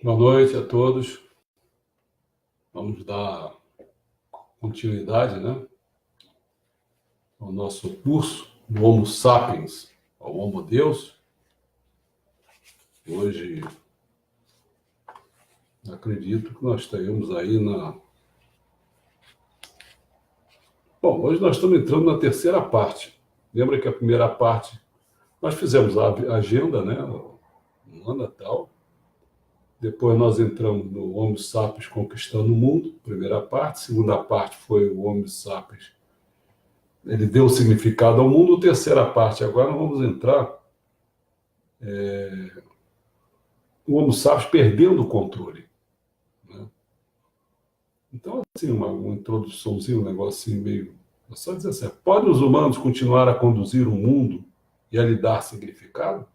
Boa noite a todos. Vamos dar continuidade, né, ao nosso curso do Homo Sapiens ao Homo Deus. Hoje, acredito que nós estaremos aí Bom, hoje nós estamos entrando na terceira parte. Lembra que a primeira parte nós fizemos a agenda, né, no Natal. Depois nós entramos no Homo Sapiens conquistando o mundo, primeira parte. Segunda parte foi o Homo Sapiens. Ele deu significado ao mundo. Terceira parte, agora nós vamos entrar o Homo Sapiens perdendo o controle, né? Então, assim, uma introduçãozinha, um negocinho meio... É só dizer assim, podem os humanos continuar a conduzir o mundo e a lhe dar significado?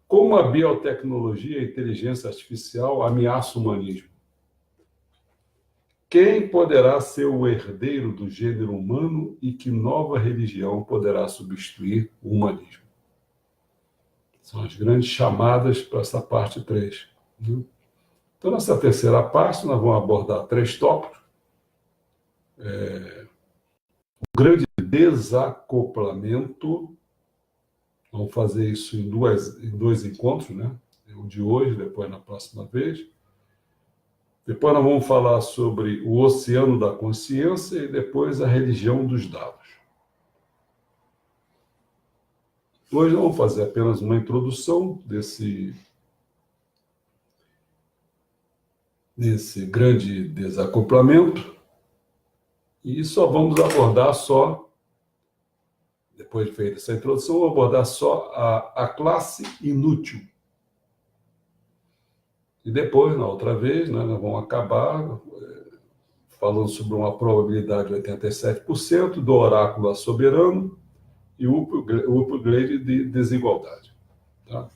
Como a biotecnologia e a inteligência artificial ameaçam o humanismo? Quem poderá ser o herdeiro do gênero humano e que nova religião poderá substituir o humanismo? São as grandes chamadas para essa parte 3. Né? Então, nessa terceira parte, nós vamos abordar 3 tópicos. O grande desacoplamento. Vamos fazer isso em dois encontros, né? O de hoje, depois na próxima vez. Depois nós vamos falar sobre o oceano da consciência e depois a religião dos dados. Hoje nós vamos fazer apenas uma introdução desse grande desacoplamento e só vamos abordar depois de feita essa introdução, vamos abordar só a classe inútil. E depois, na outra vez, né, nós vamos acabar falando sobre uma probabilidade de 87% do oráculo soberano e o upgrade de desigualdade. Tá?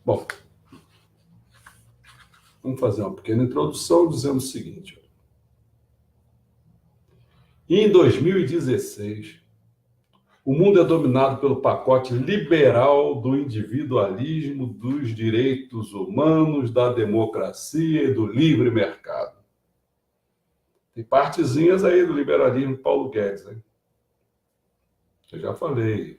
Bom, vamos fazer uma pequena introdução dizendo o seguinte. Em 2016, o mundo é dominado pelo pacote liberal do individualismo, dos direitos humanos, da democracia e do livre mercado. Tem partezinhas aí do liberalismo Paulo Guedes, hein? Eu já falei,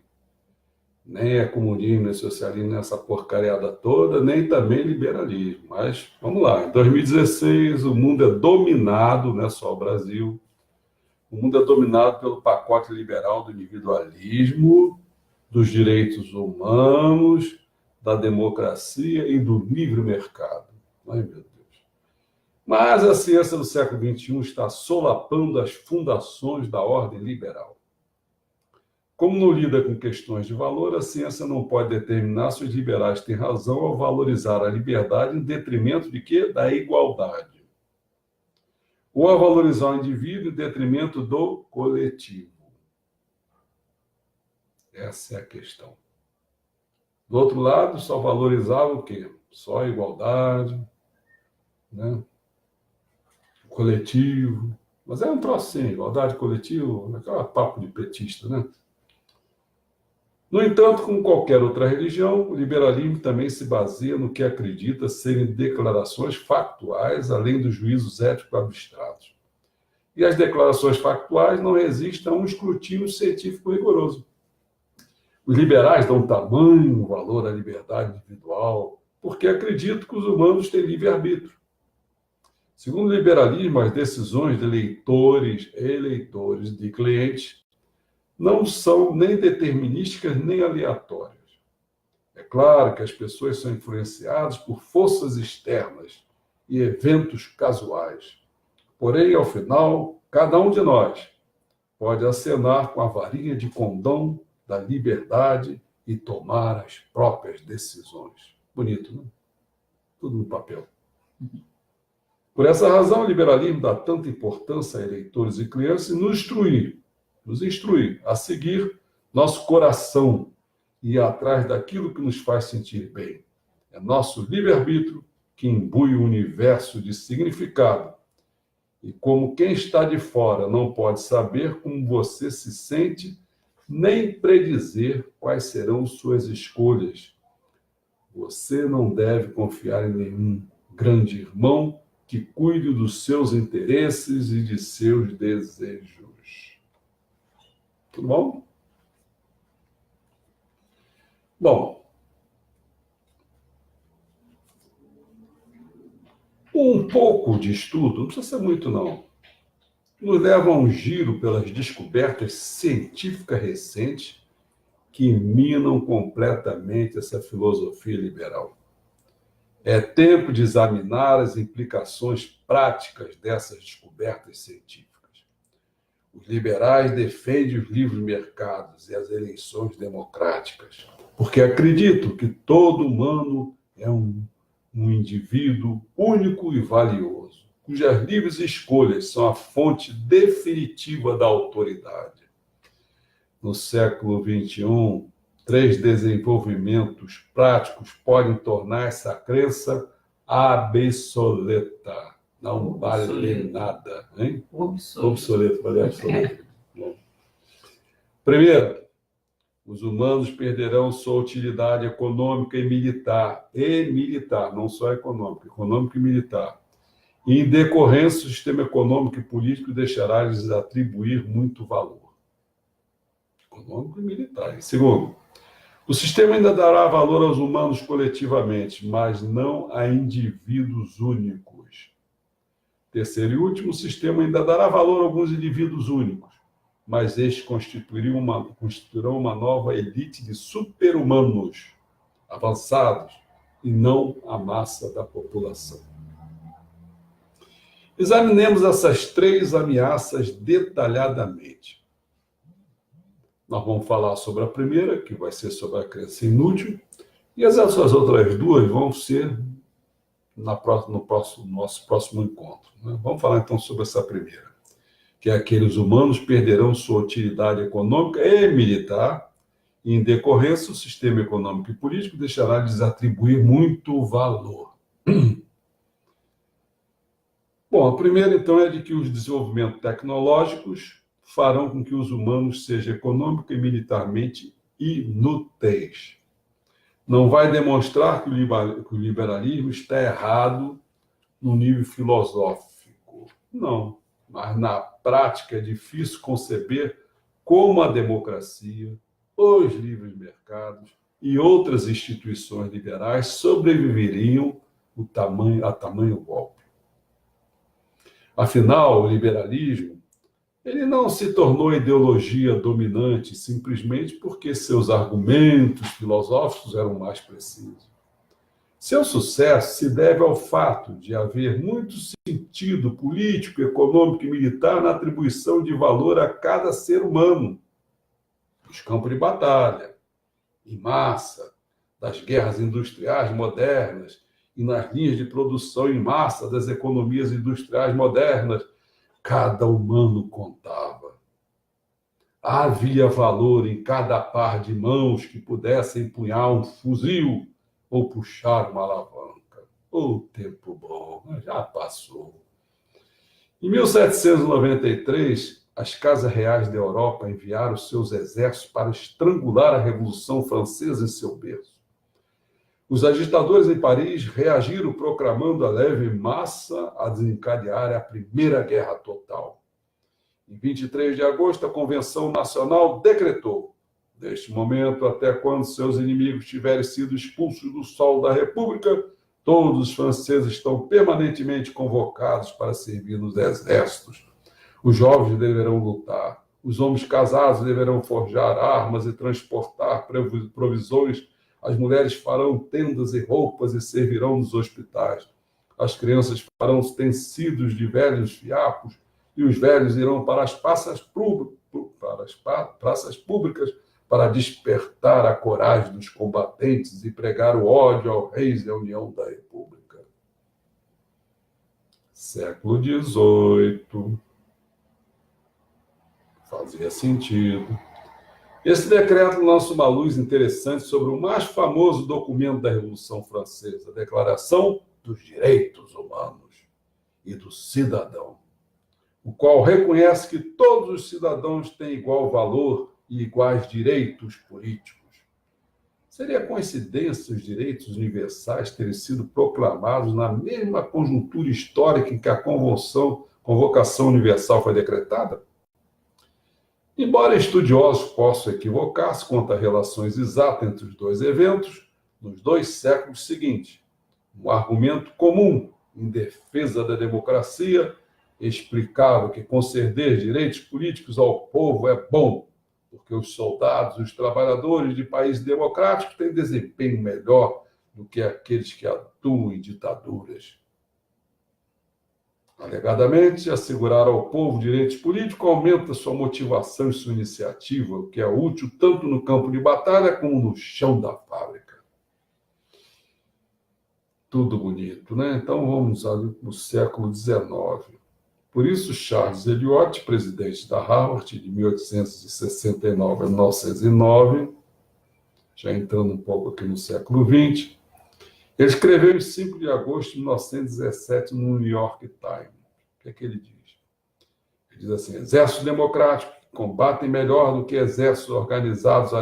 nem é comunismo, nem socialismo, nem essa porcariada toda, nem também liberalismo. Mas, vamos lá, em 2016 o mundo é dominado, não é só o Brasil, o mundo é dominado pelo pacote liberal do individualismo, dos direitos humanos, da democracia e do livre mercado. Ai, meu Deus. Mas a ciência do século XXI está solapando as fundações da ordem liberal. Como não lida com questões de valor, a ciência não pode determinar se os liberais têm razão ao valorizar a liberdade em detrimento de quê? Da igualdade. Ou a valorizar o indivíduo em detrimento do coletivo. Essa é a questão. Do outro lado, só valorizava o quê? Só a igualdade, né? O coletivo. Mas é um troço sim, igualdade coletivo, aquele papo de petista, né? No entanto, como qualquer outra religião, o liberalismo também se baseia no que acredita serem declarações factuais, além dos juízos éticos abstratos. E as declarações factuais não resistem a um escrutínio científico rigoroso. Os liberais dão tamanho valor à liberdade individual, porque acreditam que os humanos têm livre-arbítrio. Segundo o liberalismo, as decisões de eleitores e de clientes não são nem determinísticas nem aleatórias. É claro que as pessoas são influenciadas por forças externas e eventos casuais. Porém, ao final, cada um de nós pode acenar com a varinha de condão da liberdade e tomar as próprias decisões. Bonito, não? Tudo no papel. Por essa razão, o liberalismo dá tanta importância a eleitores e clientes e nos instruir a seguir nosso coração e ir atrás daquilo que nos faz sentir bem. É nosso livre-arbítrio que imbui o universo de significado. E como quem está de fora não pode saber como você se sente, nem predizer quais serão suas escolhas, Você não deve confiar em nenhum grande irmão que cuide dos seus interesses e de seus desejos. Tudo bom? Bom, um pouco de estudo, não precisa ser muito não, nos leva a um giro pelas descobertas científicas recentes que minam completamente essa filosofia liberal. É tempo de examinar as implicações práticas dessas descobertas científicas. Os liberais defendem os livres mercados e as eleições democráticas, porque acreditam que todo humano é um indivíduo único e valioso, cujas livres escolhas são a fonte definitiva da autoridade. No século XXI, 3 desenvolvimentos práticos podem tornar essa crença obsoleta. Não vale nada. Hein? Obsoleto, vale obsoleto. Primeiro, os humanos perderão sua utilidade econômica e militar. Não só econômica e militar. E, em decorrência, o sistema econômico e político deixará de lhes atribuir muito valor. Econômico e militar. E segundo, o sistema ainda dará valor aos humanos coletivamente, mas não a indivíduos únicos. Terceiro e último, o sistema ainda dará valor a alguns indivíduos únicos, mas estes constituirão uma nova elite de super-humanos avançados e não a massa da população. Examinemos essas 3 ameaças detalhadamente. Nós vamos falar sobre a primeira, que vai ser sobre a crença inútil, e as outras 2 vão ser no nosso próximo encontro. Vamos falar então sobre essa primeira, que é aqueles humanos perderão sua utilidade econômica e militar, e, em decorrência, o sistema econômico e político deixará de lhes atribuir muito valor. Bom, a primeira, então, é de que os desenvolvimentos tecnológicos farão com que os humanos sejam econômica e militarmente inúteis. Não vai demonstrar que o liberalismo está errado no nível filosófico. Não, mas na prática é difícil conceber como a democracia, os livres mercados e outras instituições liberais sobreviveriam a tamanho golpe. Afinal, o liberalismo ele não se tornou ideologia dominante simplesmente porque seus argumentos filosóficos eram mais precisos. Seu sucesso se deve ao fato de haver muito sentido político, econômico e militar na atribuição de valor a cada ser humano, nos campos de batalha, em massa, das guerras industriais modernas e nas linhas de produção em massa das economias industriais modernas. Cada humano contava. Havia valor em cada par de mãos que pudesse empunhar um fuzil ou puxar uma alavanca. O tempo bom já passou. Em 1793, as casas reais da Europa enviaram seus exércitos para estrangular a Revolução Francesa em seu berço. Os agitadores em Paris reagiram proclamando a leve massa a desencadear a Primeira Guerra Total. Em 23 de agosto, a Convenção Nacional decretou: neste momento, até quando seus inimigos tiverem sido expulsos do solo da República, todos os franceses estão permanentemente convocados para servir nos exércitos. Os jovens deverão lutar, os homens casados deverão forjar armas e transportar provisões. As mulheres farão tendas e roupas e servirão nos hospitais. As crianças farão tecidos de velhos fiapos e os velhos irão para as praças públicas para despertar a coragem dos combatentes e pregar o ódio ao reis e à União da República. Século XVIII. Fazia sentido. Esse decreto lança uma luz interessante sobre o mais famoso documento da Revolução Francesa, a Declaração dos Direitos Humanos e do Cidadão, o qual reconhece que todos os cidadãos têm igual valor e iguais direitos políticos. Seria coincidência os direitos universais terem sido proclamados na mesma conjuntura histórica em que a Convocação Universal foi decretada? Embora estudiosos possam equivocar-se quanto às relações exatas entre os dois eventos, nos 2 séculos seguintes, um argumento comum em defesa da democracia explicava que conceder direitos políticos ao povo é bom, porque os soldados e os trabalhadores de países democráticos têm desempenho melhor do que aqueles que atuam em ditaduras. Alegadamente, assegurar ao povo direitos políticos aumenta sua motivação e sua iniciativa, o que é útil tanto no campo de batalha como no chão da fábrica. Tudo bonito, né? Então vamos ali para o século XIX. Por isso, Charles Eliot, presidente da Harvard de 1869 a 1909, já entrando um pouco aqui no século XX, ele escreveu em 5 de agosto de 1917 no New York Times. O que é que ele diz? Ele diz assim: exércitos democráticos combatem melhor do que exércitos organizados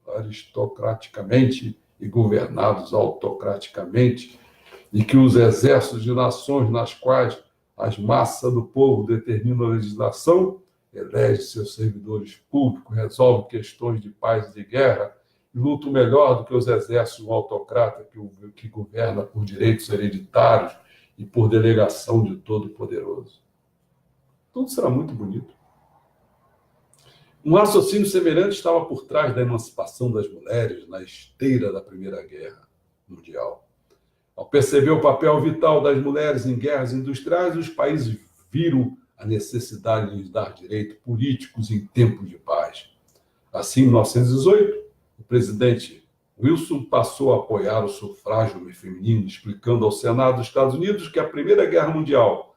aristocraticamente e governados autocraticamente, e que os exércitos de nações nas quais as massas do povo determinam a legislação, elegem seus servidores públicos, resolvem questões de paz e de guerra, e lutam melhor do que os exércitos de um autocrata que governa por direitos hereditários e por delegação de Todo-Poderoso. Tudo será muito bonito. Um raciocínio semelhante estava por trás da emancipação das mulheres na esteira da Primeira Guerra Mundial. Ao perceber o papel vital das mulheres em guerras industriais, os países viram a necessidade de lhes dar direitos políticos em tempos de paz. Assim, em 1918, o presidente Wilson passou a apoiar o sufrágio feminino, explicando ao Senado dos Estados Unidos que a Primeira Guerra Mundial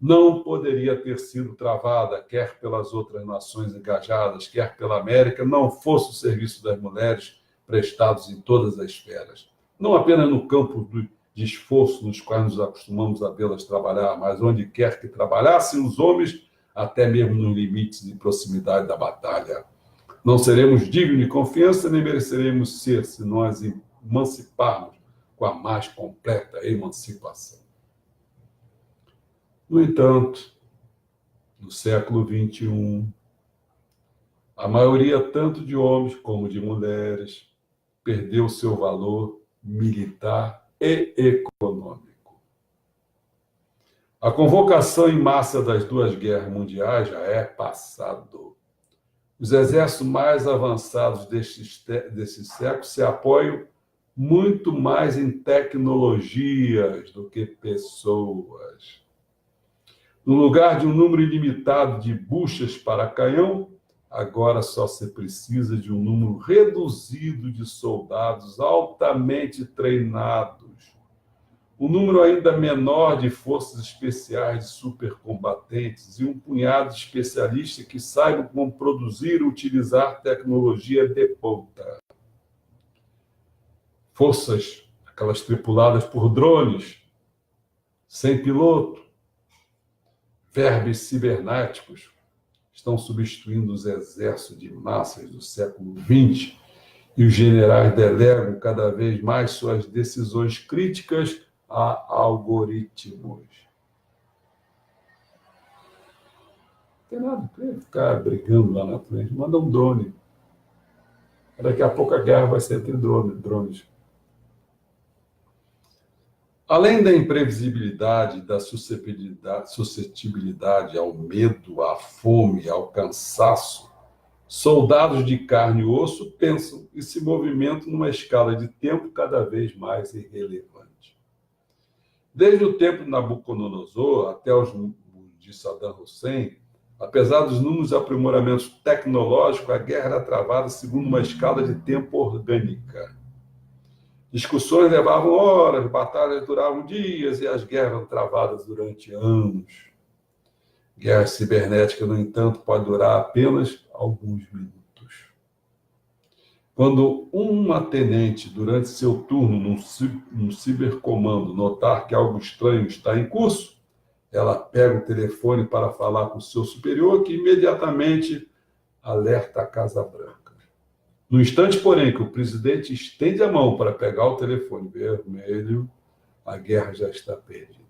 não poderia ter sido travada, quer pelas outras nações engajadas, quer pela América, não fosse o serviço das mulheres prestados em todas as esferas. Não apenas no campo de esforço nos quais nos acostumamos a vê-las trabalhar, mas onde quer que trabalhassem os homens, até mesmo nos limites de proximidade da batalha. Não seremos dignos de confiança, nem mereceremos ser, se nós emanciparmos com a mais completa emancipação. No entanto, no século XXI, a maioria, tanto de homens como de mulheres, perdeu seu valor militar e econômico. A convocação em massa das 2 guerras mundiais já é passado. Os exércitos mais avançados desse século se apoiam muito mais em tecnologias do que pessoas. No lugar de um número ilimitado de buchas para canhão, agora só se precisa de um número reduzido de soldados altamente treinados. Um número ainda menor de forças especiais de supercombatentes e um punhado de especialistas que saibam como produzir e utilizar tecnologia de ponta. Forças, aquelas tripuladas por drones, sem piloto, vermes cibernéticos, estão substituindo os exércitos de massas do século XX e os generais delegam cada vez mais suas decisões críticas a algoritmos. Não tem nada para ficar brigando lá na frente. Manda um drone. Daqui a pouco a guerra vai ser entre drones. Além da imprevisibilidade, da suscetibilidade ao medo, à fome, ao cansaço, soldados de carne e osso pensam e se movimentam numa escala de tempo cada vez mais irrelevante. Desde o tempo de Nabucodonosor até os de Saddam Hussein, apesar dos números aprimoramentos tecnológicos, a guerra era travada segundo uma escala de tempo orgânica. Discussões levavam horas, batalhas duravam dias e as guerras eram travadas durante anos. Guerra cibernética, no entanto, pode durar apenas alguns minutos. Quando uma tenente, durante seu turno num cibercomando, notar que algo estranho está em curso, ela pega o telefone para falar com o seu superior, que imediatamente alerta a Casa Branca. No instante, porém, que o presidente estende a mão para pegar o telefone vermelho, a guerra já está perdida.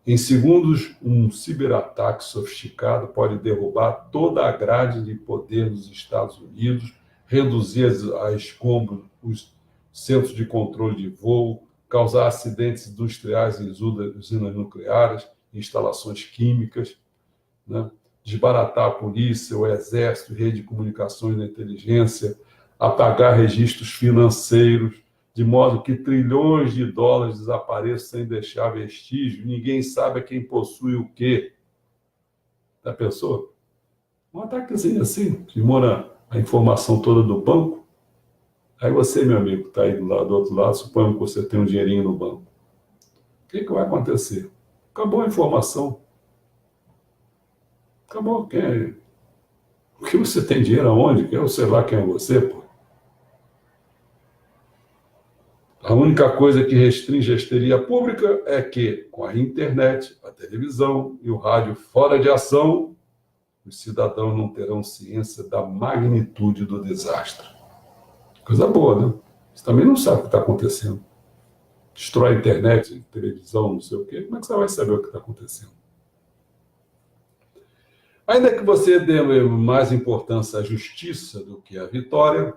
Em segundos, um ciberataque sofisticado pode derrubar toda a grade de poder dos Estados Unidos, reduzir a escombros os centros de controle de voo, causar acidentes industriais em usinas nucleares, instalações químicas, né? Desbaratar a polícia, o exército, rede de comunicações da inteligência, apagar registros financeiros, de modo que trilhões de dólares desapareçam sem deixar vestígio, ninguém sabe quem possui o quê. Já pensou? Um ataquezinho assim, que demora a informação toda do banco. Aí você, meu amigo, está aí do outro lado, suponha que você tem um dinheirinho no banco. O que vai acontecer? Acabou a informação. Acabou. Quem é? O que você tem dinheiro aonde? Eu sei lá quem é você, pô. A única coisa que restringe a histeria pública é que, com a internet, a televisão e o rádio fora de ação, os cidadãos não terão ciência da magnitude do desastre. Coisa boa, né? Você também não sabe o que está acontecendo. Destrói a internet, a televisão, não sei o quê. Como é que você vai saber o que está acontecendo? Ainda que você dê mais importância à justiça do que à vitória,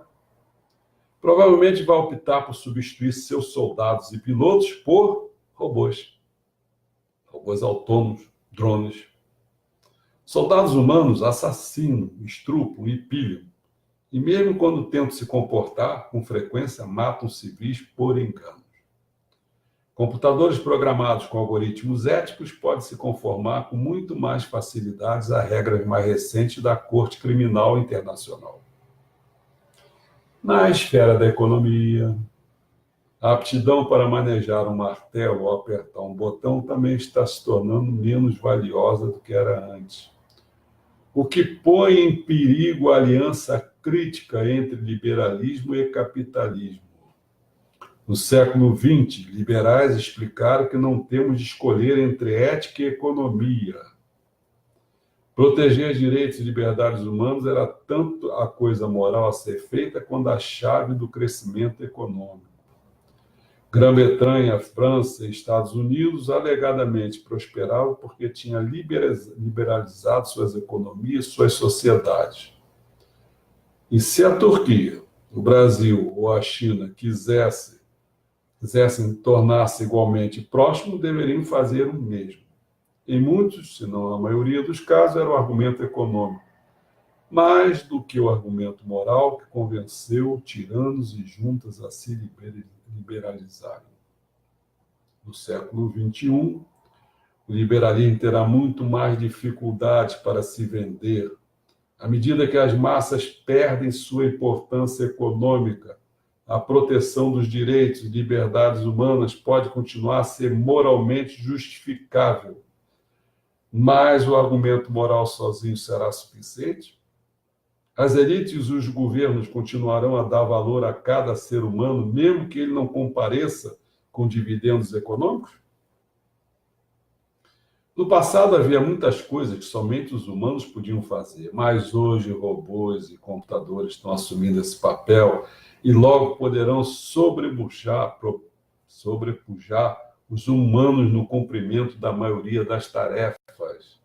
provavelmente vai optar por substituir seus soldados e pilotos por robôs. Robôs autônomos, drones. Soldados humanos assassinam, estrupam e pilham. E mesmo quando tentam se comportar, com frequência matam civis por engano. Computadores programados com algoritmos éticos podem se conformar com muito mais facilidades a regras mais recentes da Corte Criminal Internacional. Na esfera da economia, a aptidão para manejar um martelo ou apertar um botão também está se tornando menos valiosa do que era antes. O que põe em perigo a aliança crítica entre liberalismo e capitalismo. No século XX, liberais explicaram que não temos de escolher entre ética e economia. Proteger os direitos e liberdades humanos era tanto a coisa moral a ser feita quanto a chave do crescimento econômico. Grã-Bretanha, França e Estados Unidos alegadamente prosperavam porque tinham liberalizado suas economias, suas sociedades. E se a Turquia, o Brasil ou a China quisessem tornar-se igualmente próximos, deveriam fazer o mesmo. Em muitos, se não a maioria dos casos, era o argumento econômico, mais do que o argumento moral que convenceu tiranos e juntas a se liberalizarem. No século XXI, o liberalismo terá muito mais dificuldade para se vender, à medida que as massas perdem sua importância econômica. A proteção dos direitos e liberdades humanas pode continuar a ser moralmente justificável, mas o argumento moral sozinho será suficiente? As elites e os governos continuarão a dar valor a cada ser humano, mesmo que ele não compareça com dividendos econômicos? No passado havia muitas coisas que somente os humanos podiam fazer, mas hoje robôs e computadores estão assumindo esse papel e logo poderão sobrepujar os humanos no cumprimento da maioria das tarefas.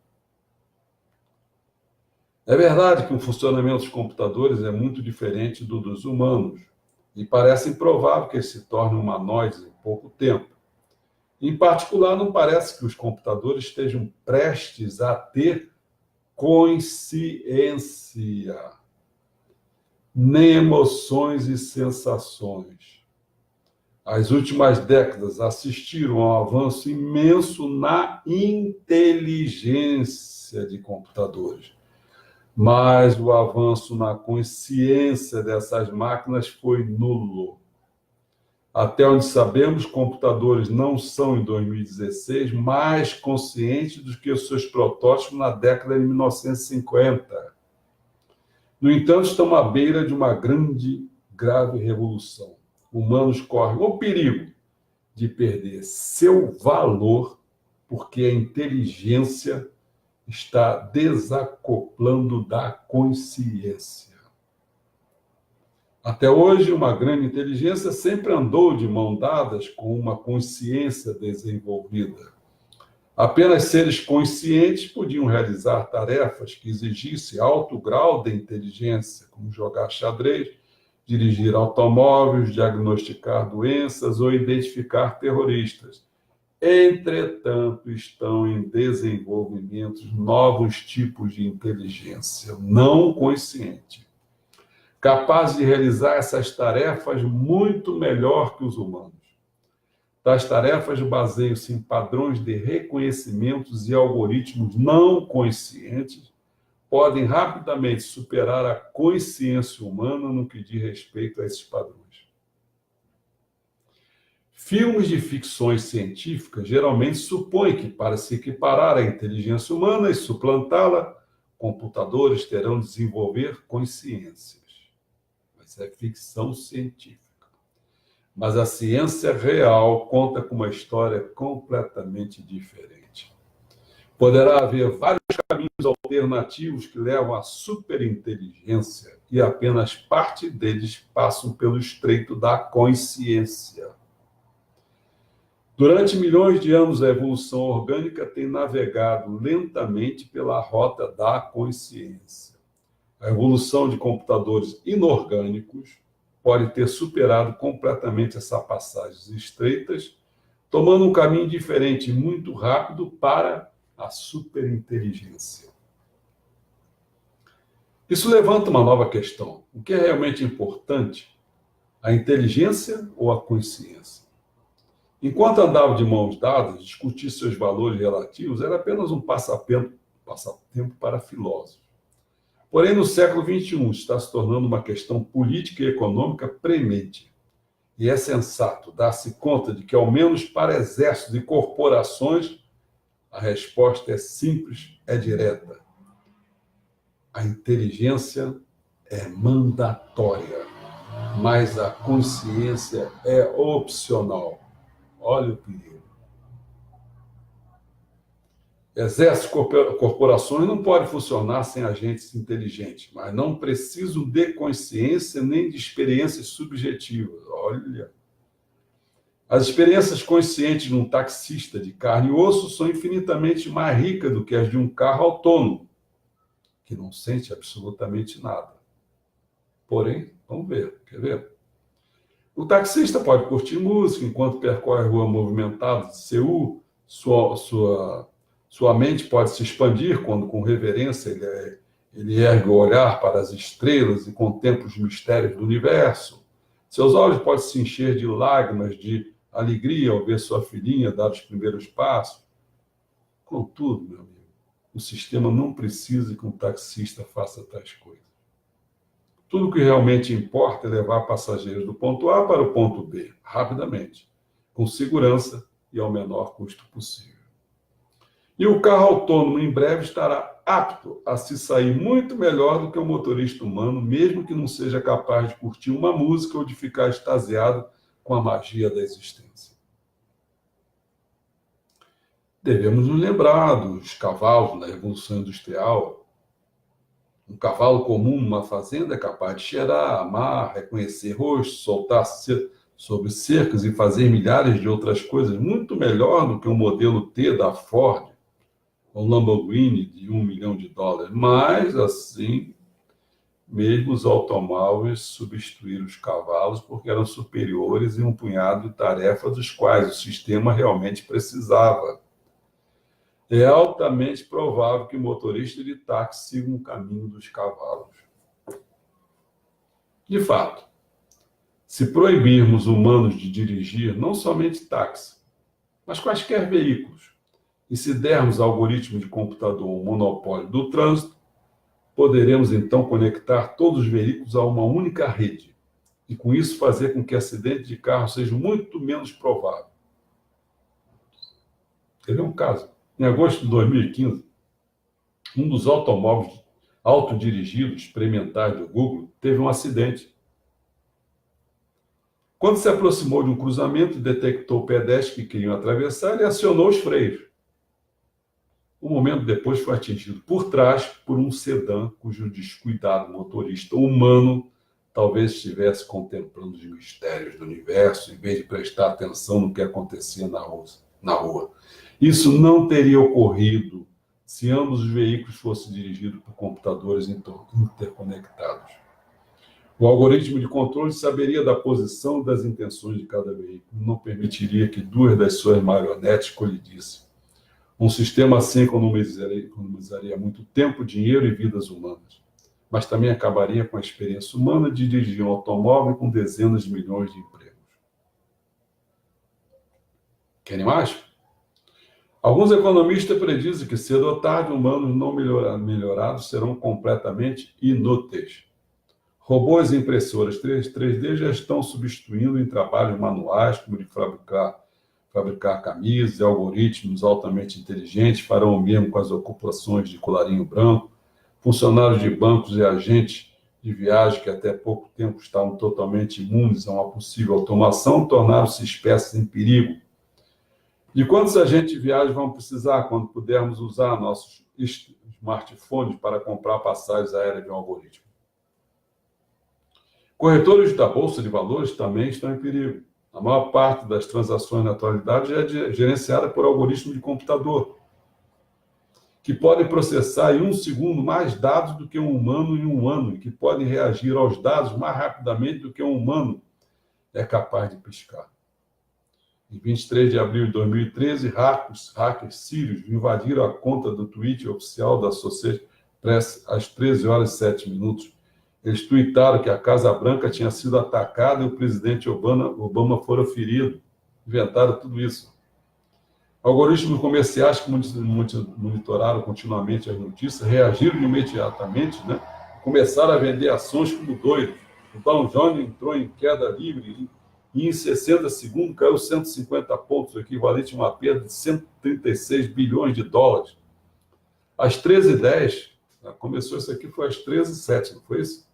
É verdade que o funcionamento dos computadores é muito diferente do dos humanos e parece improvável que eles se tornem humanoides em pouco tempo. Em particular, não parece que os computadores estejam prestes a ter consciência, nem emoções e sensações. As últimas décadas assistiram a um avanço imenso na inteligência de computadores, mas o avanço na consciência dessas máquinas foi nulo. Até onde sabemos, computadores não são, em 2016, mais conscientes do que os seus protótipos na década de 1950. No entanto, estão à beira de uma grave revolução. Humanos correm o perigo de perder seu valor porque a inteligência está desacoplando da consciência. Até hoje, uma grande inteligência sempre andou de mão dadas com uma consciência desenvolvida. Apenas seres conscientes podiam realizar tarefas que exigissem alto grau de inteligência, como jogar xadrez, dirigir automóveis, diagnosticar doenças ou identificar terroristas. Entretanto, estão em desenvolvimento novos tipos de inteligência não consciente, capazes de realizar essas tarefas muito melhor que os humanos. Tais tarefas baseiam-se em padrões de reconhecimentos e algoritmos não conscientes, podem rapidamente superar a consciência humana no que diz respeito a esses padrões. Filmes de ficções científicas geralmente supõem que, para se equiparar à inteligência humana e suplantá-la, computadores terão de desenvolver consciências. Mas é ficção científica. Mas a ciência real conta com uma história completamente diferente. Poderá haver vários caminhos alternativos que levam à superinteligência e apenas parte deles passam pelo estreito da consciência. Durante milhões de anos, a evolução orgânica tem navegado lentamente pela rota da consciência. A evolução de computadores inorgânicos pode ter superado completamente essas passagens estreitas, tomando um caminho diferente, muito rápido, para a superinteligência. Isso levanta uma nova questão. O que é realmente importante? A inteligência ou a consciência? Enquanto andava de mãos dadas, discutir seus valores relativos era apenas um passatempo para filósofos. Porém, no século XXI, está se tornando uma questão política e econômica premente. E é sensato dar-se conta de que, ao menos para exércitos e corporações, a resposta é simples, é direta. A inteligência é mandatória, mas a consciência é opcional. Olha o perigo. Exércitos e corporações não podem funcionar sem agentes inteligentes, mas não precisam de consciência nem de experiências subjetivas. Olha. As experiências conscientes de um taxista de carne e osso são infinitamente mais ricas do que as de um carro autônomo, que não sente absolutamente nada. Porém, vamos ver, quer ver? O taxista pode curtir música enquanto percorre a rua movimentada de Seul, sua mente pode se expandir quando, com reverência, ele ergue o olhar para as estrelas e contempla os mistérios do universo. Seus olhos podem se encher de lágrimas de alegria ao ver sua filhinha dar os primeiros passos. Contudo, meu amigo, o sistema não precisa que um taxista faça tais coisas. Tudo o que realmente importa é levar passageiros do ponto A para o ponto B, rapidamente, com segurança e ao menor custo possível. E o carro autônomo, em breve, estará apto a se sair muito melhor do que o motorista humano, mesmo que não seja capaz de curtir uma música ou de ficar extasiado com a magia da existência. Devemos nos lembrar dos cavalos na Revolução Industrial. Um cavalo comum numa fazenda é capaz de cheirar, amar, reconhecer rostos, soltar sobre cercas e fazer milhares de outras coisas muito melhor do que um modelo T da Ford, um Lamborghini de $1 milhão. Mas, assim, mesmo os automóveis substituíram os cavalos porque eram superiores em um punhado de tarefas dos quais o sistema realmente precisava. É altamente provável que o motorista de táxi siga um caminho dos cavalos. De fato, se proibirmos humanos de dirigir não somente táxi, mas quaisquer veículos, e se dermos ao algoritmo de computador o monopólio do trânsito, poderemos então conectar todos os veículos a uma única rede, e com isso fazer com que acidentes de carro sejam muito menos prováveis. Quer ver um caso? Em agosto de 2015, um dos automóveis autodirigidos experimentais do Google teve um acidente. Quando se aproximou de um cruzamento e detectou pedestres que queriam atravessar, ele acionou os freios. Um momento depois foi atingido por trás por um sedã cujo descuidado motorista humano talvez estivesse contemplando os mistérios do universo, em vez de prestar atenção no que acontecia na rua. Isso não teria ocorrido se ambos os veículos fossem dirigidos por computadores interconectados. O algoritmo de controle saberia da posição e das intenções de cada veículo, não permitiria que duas das suas marionetes colidissem. Um sistema assim economizaria muito tempo, dinheiro e vidas humanas, mas também acabaria com a experiência humana de dirigir um automóvel com dezenas de milhões de empregos. Querem mais? Alguns economistas predizem que cedo ou tarde humanos não melhorados serão completamente inúteis. Robôs e impressoras 3D já estão substituindo em trabalhos manuais, como de fabricar camisas, e algoritmos altamente inteligentes farão o mesmo com as ocupações de colarinho branco, funcionários de bancos e agentes de viagem que até pouco tempo estavam totalmente imunes a uma possível automação tornaram-se espécies em perigo. De quantos agentes de viagem vamos precisar quando pudermos usar nossos smartphones para comprar passagens aéreas de um algoritmo? Corretores da Bolsa de Valores também estão em perigo. A maior parte das transações na atualidade é gerenciada por algoritmos de computador, que podem processar em um segundo mais dados do que um humano em um ano, e que podem reagir aos dados mais rapidamente do que um humano é capaz de piscar. Em 23 de abril de 2013, hackers sírios invadiram a conta do Twitter oficial da Associated Press às 13 horas e 7 minutos. Eles tuitaram que a Casa Branca tinha sido atacada e o presidente Obama fora ferido. Inventaram tudo isso. Algoritmos comerciais que monitoraram continuamente as notícias reagiram imediatamente, começaram a vender ações como doidos. O Dow Jones entrou em queda livre e em 60 segundos caiu 150 pontos, o equivalente a uma perda de 136 bilhões de dólares. Às 13h10, começou isso aqui, foi às 13h07, não foi isso?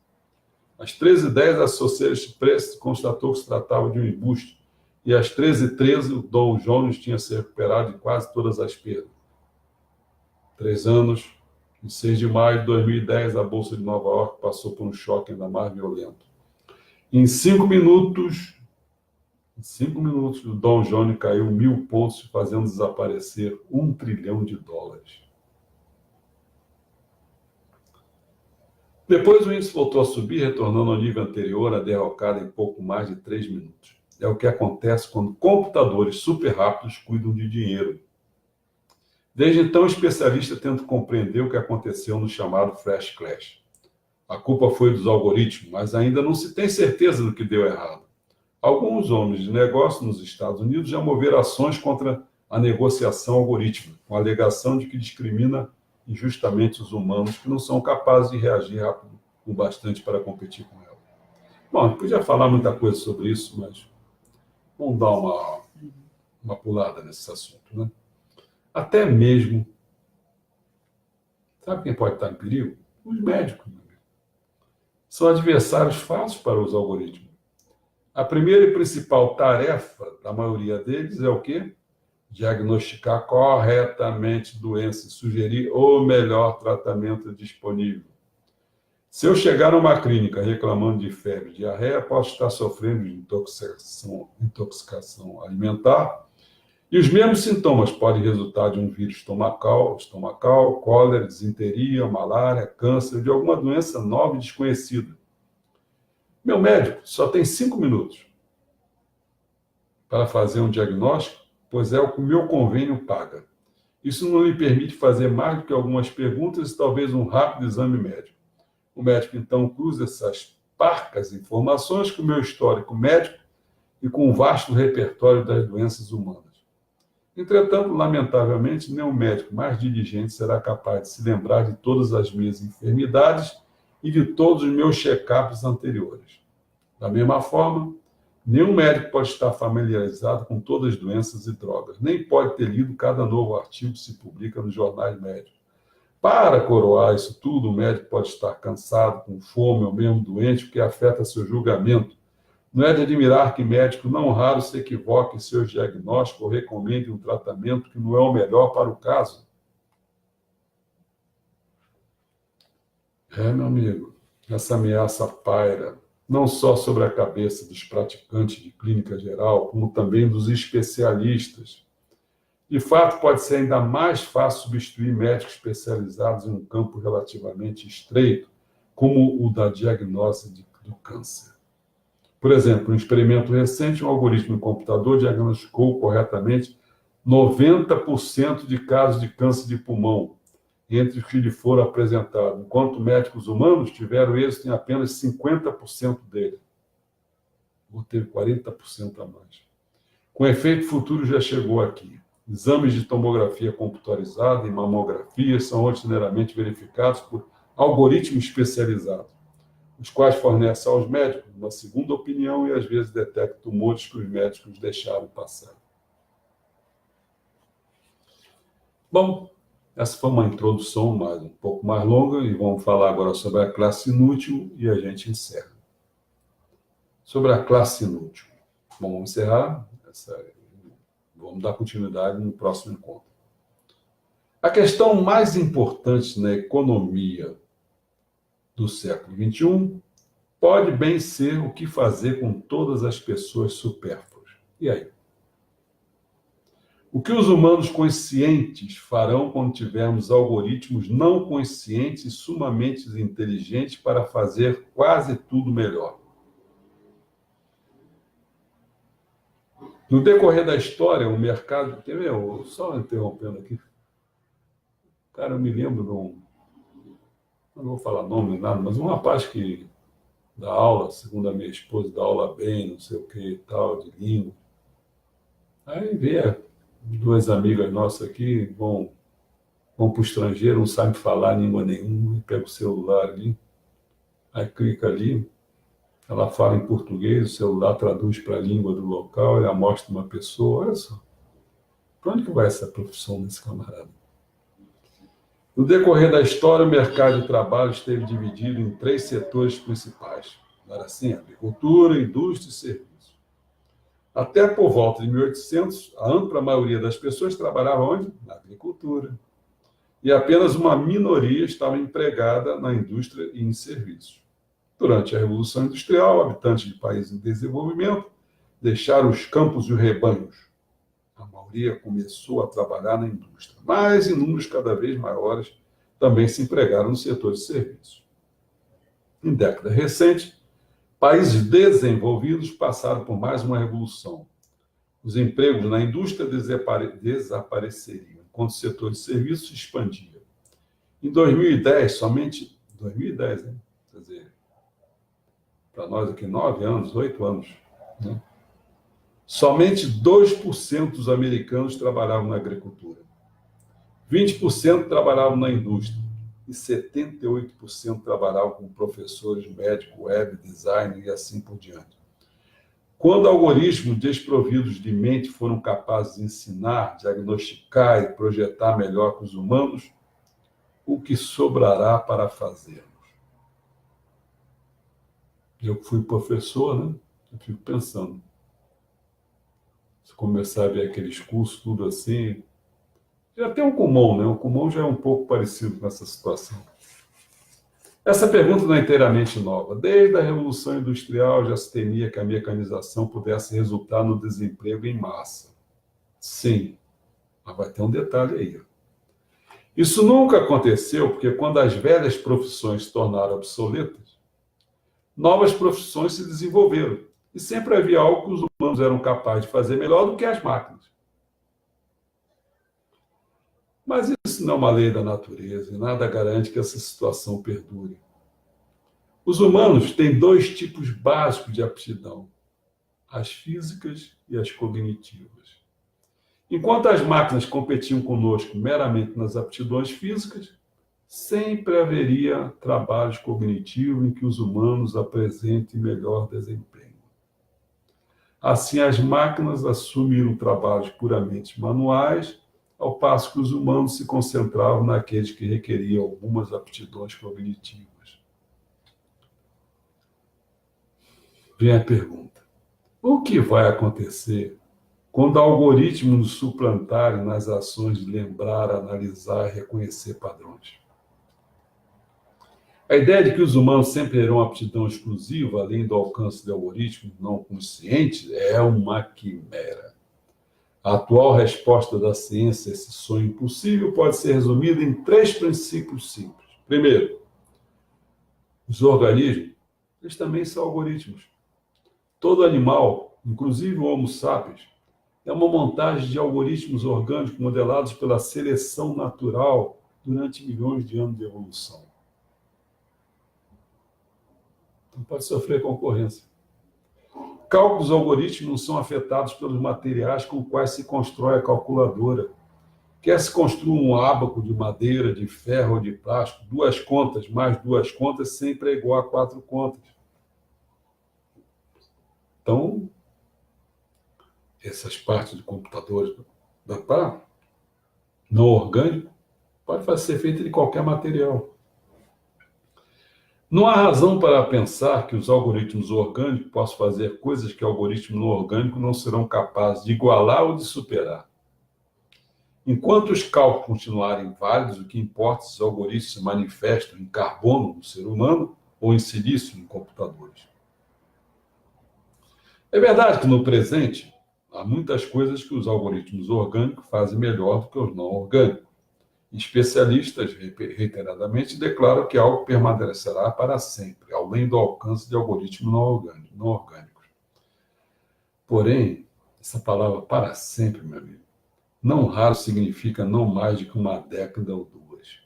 Às 13h10, a Associated Press constatou que se tratava de um embuste. E às 13h13, o Dow Jones tinha se recuperado de quase todas as perdas. 3 anos, em 6 de maio de 2010, a Bolsa de Nova York passou por um choque ainda mais violento. Em 5 minutos, o Dow Jones caiu 1.000 pontos, fazendo desaparecer $1 trilhão. Depois o índice voltou a subir, retornando ao nível anterior, a derrocada em pouco mais de 3 minutos. É o que acontece quando computadores super rápidos cuidam de dinheiro. Desde então, especialistas tentam compreender o que aconteceu no chamado Flash Crash. A culpa foi dos algoritmos, mas ainda não se tem certeza do que deu errado. Alguns homens de negócio nos Estados Unidos já moveram ações contra a negociação algorítmica, com a alegação de que discrimina injustamente os humanos que não são capazes de reagir rápido o bastante para competir com ela. Bom, eu podia falar muita coisa sobre isso, mas vamos dar uma pulada nesse assunto, Até mesmo, sabe quem pode estar em perigo? Os médicos. São adversários fáceis para os algoritmos. A primeira e principal tarefa da maioria deles é o quê? Diagnosticar corretamente doença e sugerir o melhor tratamento disponível. Se eu chegar a uma clínica reclamando de febre e diarreia, posso estar sofrendo de intoxicação alimentar, e os mesmos sintomas podem resultar de um vírus estomacal, cólera, disenteria, malária, câncer, de alguma doença nova e desconhecida. Meu médico só tem 5 minutos para fazer um diagnóstico, pois é o que o meu convênio paga. Isso não lhe permite fazer mais do que algumas perguntas e talvez um rápido exame médico. O médico, então, cruza essas parcas informações com o meu histórico médico e com o vasto repertório das doenças humanas. Entretanto, lamentavelmente, nenhum médico mais diligente será capaz de se lembrar de todas as minhas enfermidades e de todos os meus check-ups anteriores. Da mesma forma, nenhum médico pode estar familiarizado com todas as doenças e drogas, nem pode ter lido cada novo artigo que se publica nos jornais médicos. Para coroar isso tudo, o médico pode estar cansado, com fome ou mesmo doente, o que afeta seu julgamento. Não é de admirar que médico não raro se equivoque em seus diagnósticos ou recomende um tratamento que não é o melhor para o caso. Meu amigo, essa ameaça paira não só sobre a cabeça dos praticantes de clínica geral, como também dos especialistas. De fato, pode ser ainda mais fácil substituir médicos especializados em um campo relativamente estreito, como o da diagnose do câncer. Por exemplo, em um experimento recente, um algoritmo em computador diagnosticou corretamente 90% de casos de câncer de pulmão, entre os que lhe foram apresentados, enquanto médicos humanos tiveram êxito em apenas 50% deles. Ou teve 40% a mais. Com efeito, o futuro já chegou aqui. Exames de tomografia computadorizada e mamografia são rotineiramente verificados por algoritmos especializados, os quais fornecem aos médicos uma segunda opinião e, às vezes, detectam tumores que os médicos deixaram passar. Bom, essa foi uma introdução um pouco mais longa e vamos falar agora sobre a classe inútil e a gente encerra. Sobre a classe inútil. Bom, vamos encerrar. Vamos dar continuidade no próximo encontro. A questão mais importante na economia do século XXI pode bem ser o que fazer com todas as pessoas supérfluas. E aí? O que os humanos conscientes farão quando tivermos algoritmos não conscientes e sumamente inteligentes para fazer quase tudo melhor? No decorrer da história, o mercado... Só interrompendo aqui. Cara, eu me lembro de um... Não vou falar nome, nada, mas um rapaz que dá aula, segundo a minha esposa, dá aula bem, não sei o que e tal, de língua. Aí vê duas amigas nossas aqui, vão para o estrangeiro, não sabem falar língua nenhuma, pega o celular ali, aí clica ali, ela fala em português, o celular traduz para a língua do local, ela mostra uma pessoa, olha só, para onde que vai essa profissão desse camarada? No decorrer da história, o mercado de trabalho esteve dividido em 3 setores principais. Não era assim? Agricultura, indústria e serviços. Até por volta de 1800, a ampla maioria das pessoas trabalhava onde? Na agricultura. E apenas uma minoria estava empregada na indústria e em serviços. Durante a Revolução Industrial, habitantes de países em desenvolvimento deixaram os campos e os rebanhos. A maioria começou a trabalhar na indústria, mas em números cada vez maiores também se empregaram no setor de serviços. Em década recente, países desenvolvidos passaram por mais uma revolução. Os empregos na indústria desapareceriam, enquanto o setor de serviços se expandia. Em 2010, somente 2010, né? Quer dizer, para nós aqui 9 anos, 8 anos, né? Somente 2% dos americanos trabalhavam na agricultura. 20% trabalhavam na indústria e 78% trabalhavam como professores, médicos, web, design e assim por diante. Quando algoritmos desprovidos de mente foram capazes de ensinar, diagnosticar e projetar melhor que os humanos, o que sobrará para fazermos? Eu que fui professor, né? Eu fico pensando. Se começar a ver aqueles cursos, tudo assim, já tem um Kumon, né? O Kumon já é um pouco parecido com essa situação. Essa pergunta não é inteiramente nova. Desde a Revolução Industrial já se temia que a mecanização pudesse resultar no desemprego em massa. Sim, mas vai ter um detalhe aí. Isso nunca aconteceu porque quando as velhas profissões se tornaram obsoletas, novas profissões se desenvolveram. E sempre havia algo que os humanos eram capazes de fazer melhor do que as máquinas. Mas isso não é uma lei da natureza e nada garante que essa situação perdure. Os humanos têm 2 tipos básicos de aptidão: as físicas e as cognitivas. Enquanto as máquinas competiam conosco meramente nas aptidões físicas, sempre haveria trabalhos cognitivos em que os humanos apresentem melhor desempenho. Assim, as máquinas assumiram trabalhos puramente manuais, ao passo que os humanos se concentravam naqueles que requeriam algumas aptidões cognitivas. Vem a pergunta: o que vai acontecer quando algoritmos nos suplantarem nas ações de lembrar, analisar e reconhecer padrões? A ideia de que os humanos sempre terão aptidão exclusiva, além do alcance de algoritmos não conscientes, é uma quimera. A atual resposta da ciência a esse sonho impossível pode ser resumida em 3 princípios simples. Primeiro, os organismos, eles também são algoritmos. Todo animal, inclusive o Homo sapiens, é uma montagem de algoritmos orgânicos modelados pela seleção natural durante milhões de anos de evolução. Não pode sofrer concorrência. Cálculos algoritmos não são afetados pelos materiais com os quais se constrói a calculadora. Quer se construa um ábaco de madeira, de ferro ou de plástico, 2 contas mais 2 contas sempre é igual a 4 contas. Então, essas partes de computadores não orgânico pode ser feita de qualquer material. Não há razão para pensar que os algoritmos orgânicos possam fazer coisas que algoritmos não orgânicos não serão capazes de igualar ou de superar. Enquanto os cálculos continuarem válidos, o que importa é se os algoritmos se manifestam em carbono no ser humano ou em silício em computadores. É verdade que no presente há muitas coisas que os algoritmos orgânicos fazem melhor do que os não orgânicos. Especialistas reiteradamente declaram que algo permanecerá para sempre, além do alcance de algoritmos não orgânicos. Porém, essa palavra para sempre, meu amigo, não raro significa não mais do que uma década ou 2.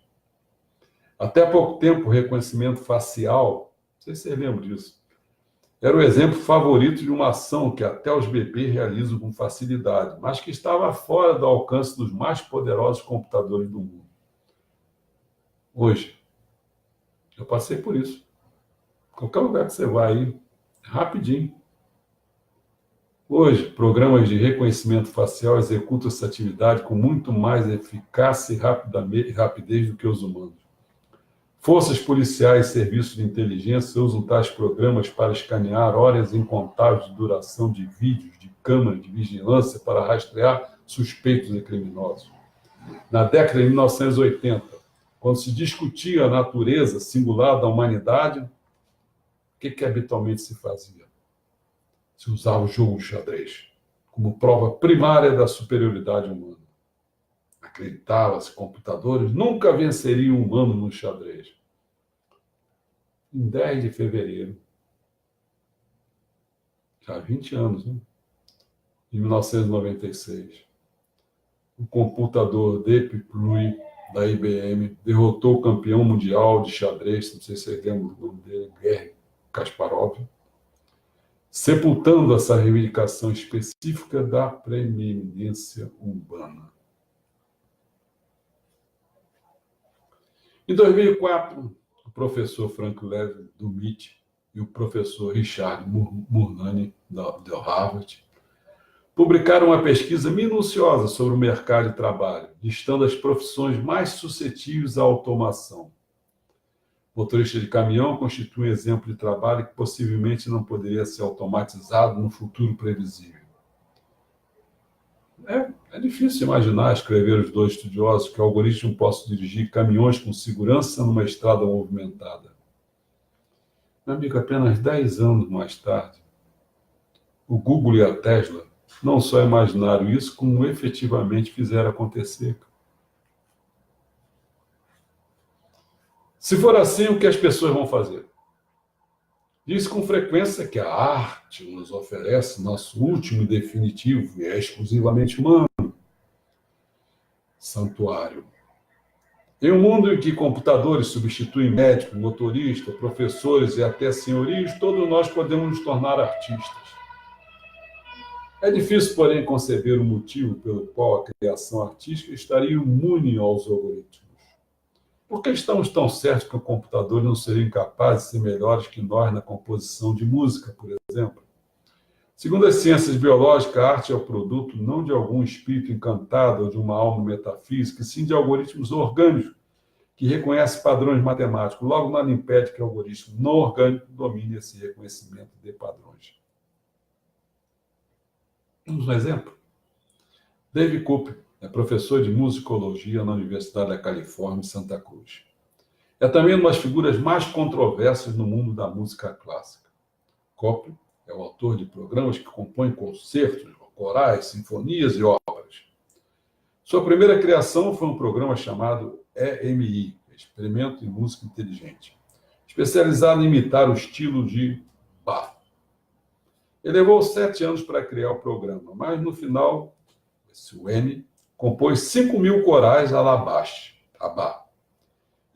Até há pouco tempo, o reconhecimento facial, não sei se você lembra disso, era o exemplo favorito de uma ação que até os bebês realizam com facilidade, mas que estava fora do alcance dos mais poderosos computadores do mundo. Hoje, eu passei por isso. Qualquer lugar que você vai aí, rapidinho. Hoje, programas de reconhecimento facial executam essa atividade com muito mais eficácia e rapidez do que os humanos. Forças policiais e serviços de inteligência usam tais programas para escanear horas incontáveis de duração de vídeos de câmeras de vigilância para rastrear suspeitos e criminosos. Na década de 1980, quando se discutia a natureza singular da humanidade, o que habitualmente se fazia? Se usava o jogo de xadrez como prova primária da superioridade humana. Acreditava-se que computadores nunca venceriam o humano no xadrez. Em 10 de fevereiro, já há 20 anos, né? Em 1996, o computador Deep Blue da IBM derrotou o campeão mundial de xadrez, não sei se vocês lembram do nome dele, Garry Kasparov, sepultando essa reivindicação específica da preeminência humana. Em 2004, o professor Frank Levy, do MIT, e o professor Richard Murnane, de Harvard, publicaram uma pesquisa minuciosa sobre o mercado de trabalho, listando as profissões mais suscetíveis à automação. Motorista de caminhão constitui um exemplo de trabalho que possivelmente não poderia ser automatizado no futuro previsível. É difícil imaginar, escrever os 2 estudiosos, que o algoritmo possa dirigir caminhões com segurança numa estrada movimentada. Meu amigo, apenas 10 anos mais tarde, o Google e a Tesla não só imaginaram isso, como efetivamente fizeram acontecer. Se for assim, o que as pessoas vão fazer? Diz com frequência que a arte nos oferece nosso último e definitivo e é exclusivamente humano santuário. Em um mundo em que computadores substituem médicos, motoristas, professores e até senhorios, todos nós podemos nos tornar artistas. É difícil, porém, conceber o motivo pelo qual a criação artística estaria imune aos algoritmos. Por que estamos tão certos que o computador não seria incapaz de ser melhores que nós na composição de música, por exemplo? Segundo as ciências biológicas, a arte é o produto não de algum espírito encantado ou de uma alma metafísica, e sim de algoritmos orgânicos que reconhecem padrões matemáticos. Logo, nada impede que o algoritmo não orgânico domine esse reconhecimento de padrões. Vamos um exemplo? Dave Cooper é professor de musicologia na Universidade da Califórnia, em Santa Cruz. É também uma das figuras mais controversas no mundo da música clássica. Copland é o autor de programas que compõem concertos, corais, sinfonias e óperas. Sua primeira criação foi um programa chamado EMI, Experimento em Música Inteligente, especializado em imitar o estilo de Bach. Ele levou 7 anos para criar o programa, mas no final, o M compôs 5.000 corais à la Bach.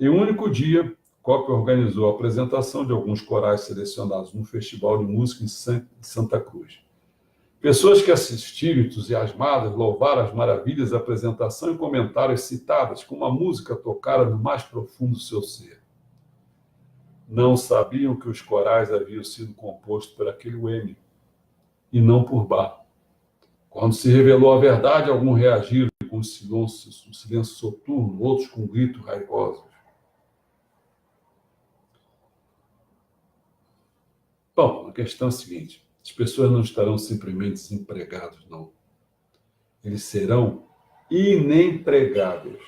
Em um único dia, Copland organizou a apresentação de alguns corais selecionados num festival de música em Santa Cruz. Pessoas que assistiram, entusiasmadas, louvaram as maravilhas da apresentação e comentaram excitadas como a música tocara no mais profundo do seu ser. Não sabiam que os corais haviam sido compostos por aquele M e não por Bach. Quando se revelou a verdade, alguns reagiram com um silêncio soturno, outros com gritos raivosos. Bom, a questão é a seguinte: as pessoas não estarão simplesmente desempregados, não. Eles serão inempregáveis.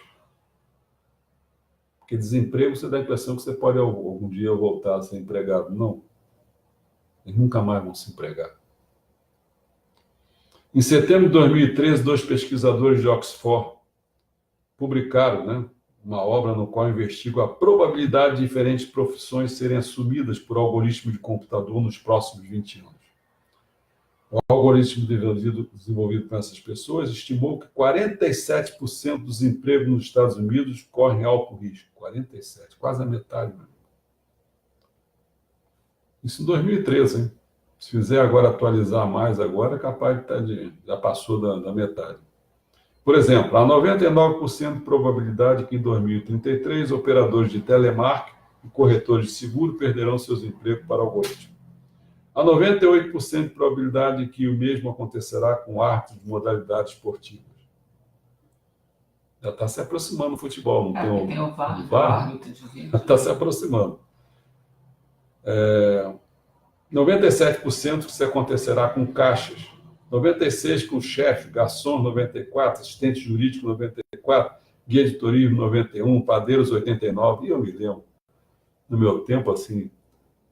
Porque desemprego você dá a impressão que você pode algum dia voltar a ser empregado. Não. Eles nunca mais vão se empregar. Em setembro de 2013, 2 pesquisadores de Oxford publicaram, uma obra no qual investigam a probabilidade de diferentes profissões serem assumidas por algoritmo de computador nos próximos 20 anos. O algoritmo desenvolvido por essas pessoas estimou que 47% dos empregos nos Estados Unidos correm alto risco. 47%, quase a metade. Isso em 2013, hein? Se fizer agora atualizar mais agora, é capaz de estar já passou da metade. Por exemplo, há 99% de probabilidade que em 2033 operadores de telemarketing e corretores de seguro perderão seus empregos para o algoritmo. Há 98% de probabilidade de que o mesmo acontecerá com árbitros de modalidades esportivas. Já está se aproximando o futebol, não tem o VAR, está se aproximando. 97% que isso acontecerá com caixas, 96% com chefe, garçom 94%, assistente jurídico 94%, guia de turismo 91%, padeiros 89%. E eu me lembro, no meu tempo, assim,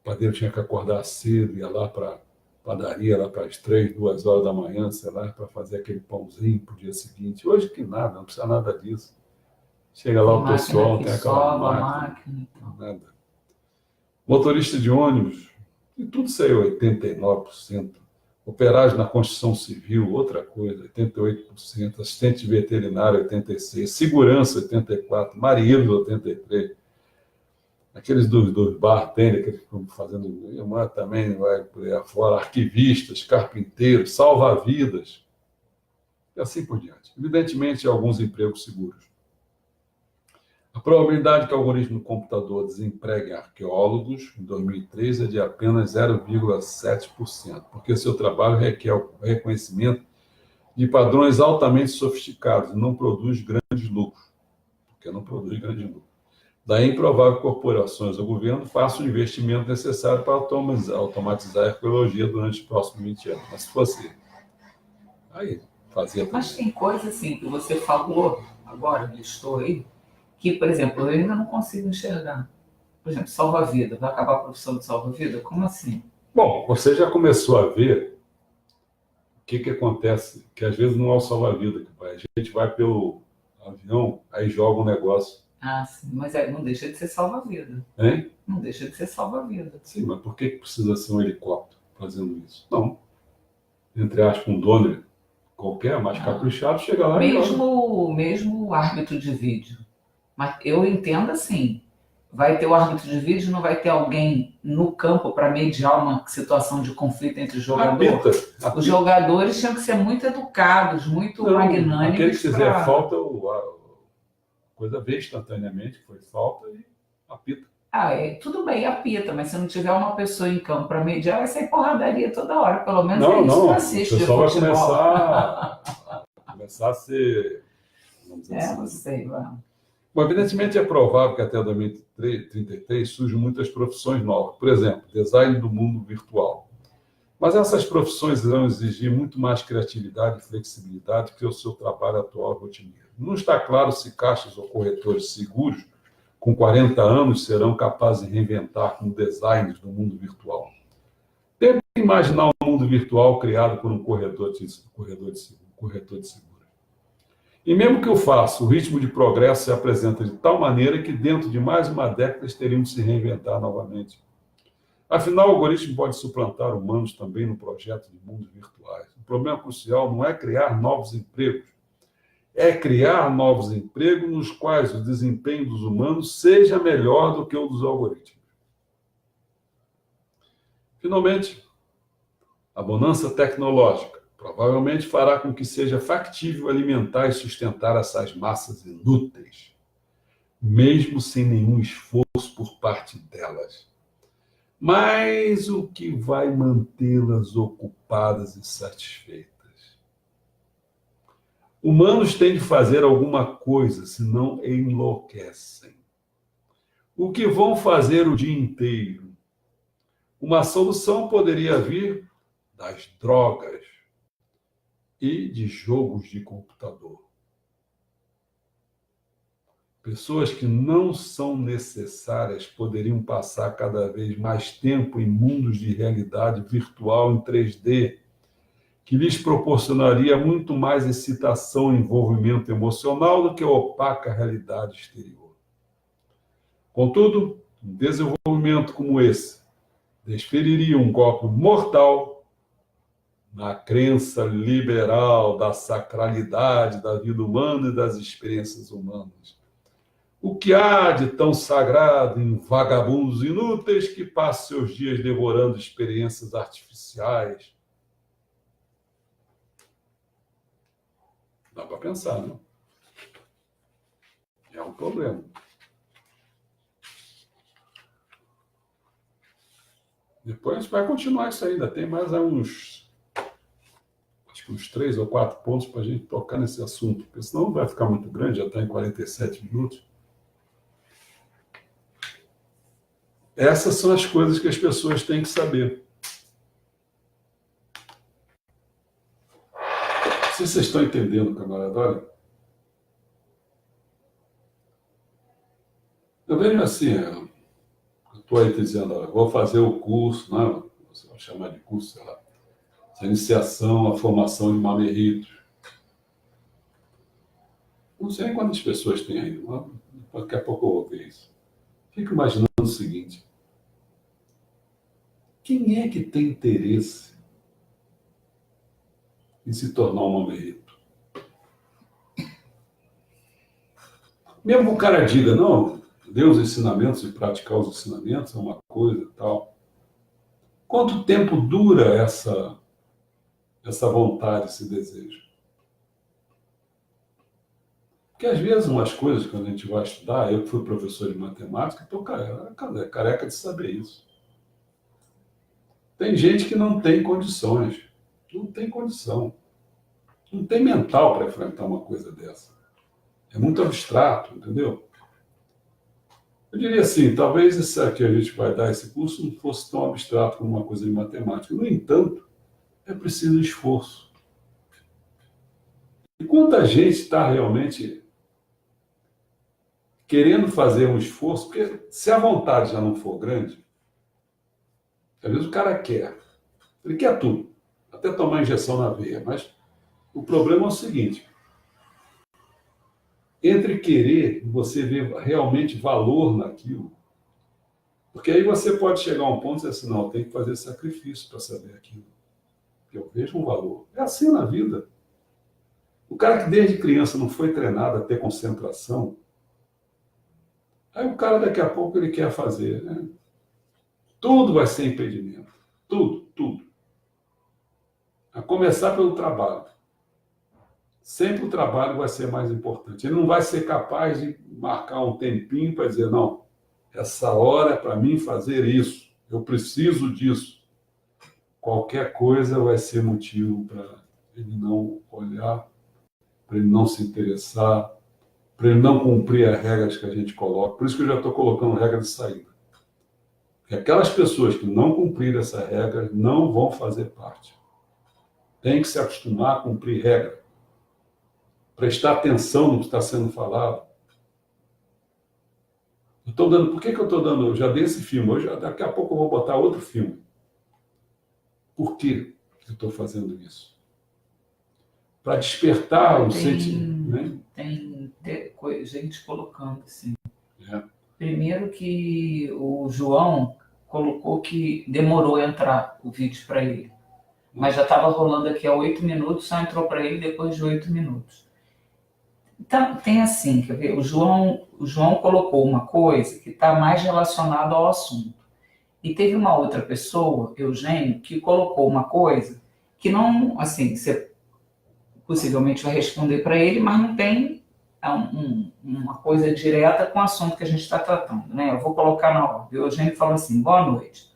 o padeiro tinha que acordar cedo, ia lá para a padaria, lá para as 3, 2 horas da manhã, sei lá, para fazer aquele pãozinho para o dia seguinte. Hoje que nada, não precisa nada disso. Chega lá o pessoal, tem aquela máquina, então. Nada. Motorista de ônibus, e tudo saiu 89%. Operagem na construção civil, outra coisa, 88%. Assistente veterinário, 86%. Segurança, 84%. Marinheiros, 83%. Aqueles dos bartenders que ficam fazendo, mas também vai por aí afora, arquivistas, carpinteiros, salva-vidas, e assim por diante. Evidentemente, alguns empregos seguros. A probabilidade que o algoritmo do computador desempregue arqueólogos em 2003 é de apenas 0,7%, porque seu trabalho requer o reconhecimento de padrões altamente sofisticados e não produz grandes lucros. Daí é improvável que corporações ou governo façam o investimento necessário para automatizar a arqueologia durante os próximos 20 anos. Mas se fosse, aí fazia também. Mas tem coisa assim que você falou agora, listou aí, que, por exemplo, eu ainda não consigo enxergar. Por exemplo, salva-vida. Vai acabar a profissão de salva-vida? Como assim? Bom, você já começou a ver o que acontece, que às vezes não é o salva-vida. A gente vai pelo avião, aí joga um negócio. Ah, sim, mas não deixa de ser salva-vida. Hein? Não deixa de ser salva-vida. Sim, mas por que precisa ser um helicóptero fazendo isso? Não. Entre aspas, um dono qualquer, mais caprichado, chega lá mesmo o árbitro de vídeo. Mas eu entendo assim, vai ter o árbitro de vídeo, não vai ter alguém no campo para mediar uma situação de conflito entre os jogadores? Apita. Os jogadores tinham que ser muito educados, muito magnânimos. Aquele que fizer falta, coisa vê instantaneamente, foi falta e apita. Tudo bem, apita, mas se não tiver uma pessoa em campo para mediar, vai sair porradaria toda hora. Pelo menos não, isso que assiste. O pessoal vai começar a ser... Vamos dizer assim. Não sei, vamos. Bom, evidentemente é provável que até 2033 surjam muitas profissões novas. Por exemplo, design do mundo virtual. Mas essas profissões irão exigir muito mais criatividade e flexibilidade que o seu trabalho atual rotineiro. Não está claro se caixas ou corretores seguros com 40 anos, serão capazes de reinventar como designers do mundo virtual. Tente imaginar um mundo virtual criado por um corretor de seguros. E mesmo que eu faça, o ritmo de progresso se apresenta de tal maneira que dentro de mais uma década teríamos de se reinventar novamente. Afinal, o algoritmo pode suplantar humanos também no projeto de mundos virtuais. O problema crucial não é criar novos empregos, é criar novos empregos nos quais o desempenho dos humanos seja melhor do que o dos algoritmos. Finalmente, a bonança tecnológica provavelmente fará com que seja factível alimentar e sustentar essas massas inúteis, mesmo sem nenhum esforço por parte delas. Mas o que vai mantê-las ocupadas e satisfeitas? Humanos têm de fazer alguma coisa, senão enlouquecem. O que vão fazer o dia inteiro? Uma solução poderia vir das drogas e de jogos de computador. Pessoas que não são necessárias poderiam passar cada vez mais tempo em mundos de realidade virtual em 3D, que lhes proporcionaria muito mais excitação e envolvimento emocional do que a opaca realidade exterior. Contudo, um desenvolvimento como esse desferiria um golpe mortal na crença liberal da sacralidade da vida humana e das experiências humanas. O que há de tão sagrado em vagabundos inúteis que passam seus dias devorando experiências artificiais? Dá para pensar, não? É um problema. Depois a gente vai continuar isso ainda. Tem mais acho que uns 3 ou 4 pontos para a gente tocar nesse assunto, porque senão vai ficar muito grande, já está em 47 minutos. Essas são as coisas que as pessoas têm que saber. Não sei se vocês estão entendendo, camarada. Olha, eu vejo assim, eu estou aí dizendo, olha, vou fazer o curso, né? Você vai chamar de curso, sei lá, essa iniciação, a formação de mamerritos. Não sei nem quantas pessoas tem aí, mas daqui a pouco eu vou ver isso. Fico imaginando o seguinte: quem é que tem interesse em se tornar um mamerrito? Mesmo que o cara diga, não, ler os ensinamentos e praticar os ensinamentos é uma coisa e tal. Quanto tempo dura essa vontade, esse desejo? Porque às vezes umas coisas, quando a gente vai estudar, eu que fui professor de matemática, estou careca de saber isso. Tem gente que não tem condições, não tem condição, não tem mental para enfrentar uma coisa dessa. É muito abstrato, entendeu? Eu diria assim, talvez esse aqui a gente vai dar esse curso não fosse tão abstrato como uma coisa de matemática. No entanto, é preciso esforço. E quanta gente está realmente querendo fazer um esforço, porque se a vontade já não for grande, às vezes o cara quer. Ele quer tudo, até tomar injeção na veia. Mas o problema é o seguinte: entre querer e você ver realmente valor naquilo, porque aí você pode chegar a um ponto e dizer assim, não, eu tenho que fazer sacrifício para saber aquilo. Eu vejo um valor. É assim na vida. O cara que desde criança não foi treinado a ter concentração, aí o cara daqui a pouco ele quer fazer, né? Tudo vai ser impedimento. Tudo. A começar pelo trabalho. Sempre o trabalho vai ser mais importante. Ele não vai ser capaz de marcar um tempinho para dizer, não, essa hora é para mim fazer isso. Eu preciso disso. Qualquer coisa vai ser motivo para ele não olhar, para ele não se interessar, para ele não cumprir as regras que a gente coloca. Por isso que eu já estou colocando regra de saída. Porque aquelas pessoas que não cumprirem essa regra não vão fazer parte. Tem que se acostumar a cumprir regra. Prestar atenção no que está sendo falado. Por que eu estou dando? Eu já dei esse filme, hoje, daqui a pouco eu vou botar outro filme. Por que eu estou fazendo isso? Para despertar o sentimento. Né? Tem gente colocando assim. É. Primeiro que o João colocou que demorou a entrar o vídeo para ele. Mas já estava rolando aqui há 8 minutos, só entrou para ele depois de 8 minutos. Então, tem assim, quer ver? O João colocou uma coisa que está mais relacionada ao assunto. E teve uma outra pessoa, Eugênio, que colocou uma coisa que não, assim, você possivelmente vai responder para ele, mas não tem uma coisa direta com o assunto que a gente está tratando, né? Eu vou colocar na ordem. O Eugênio falou assim: boa noite.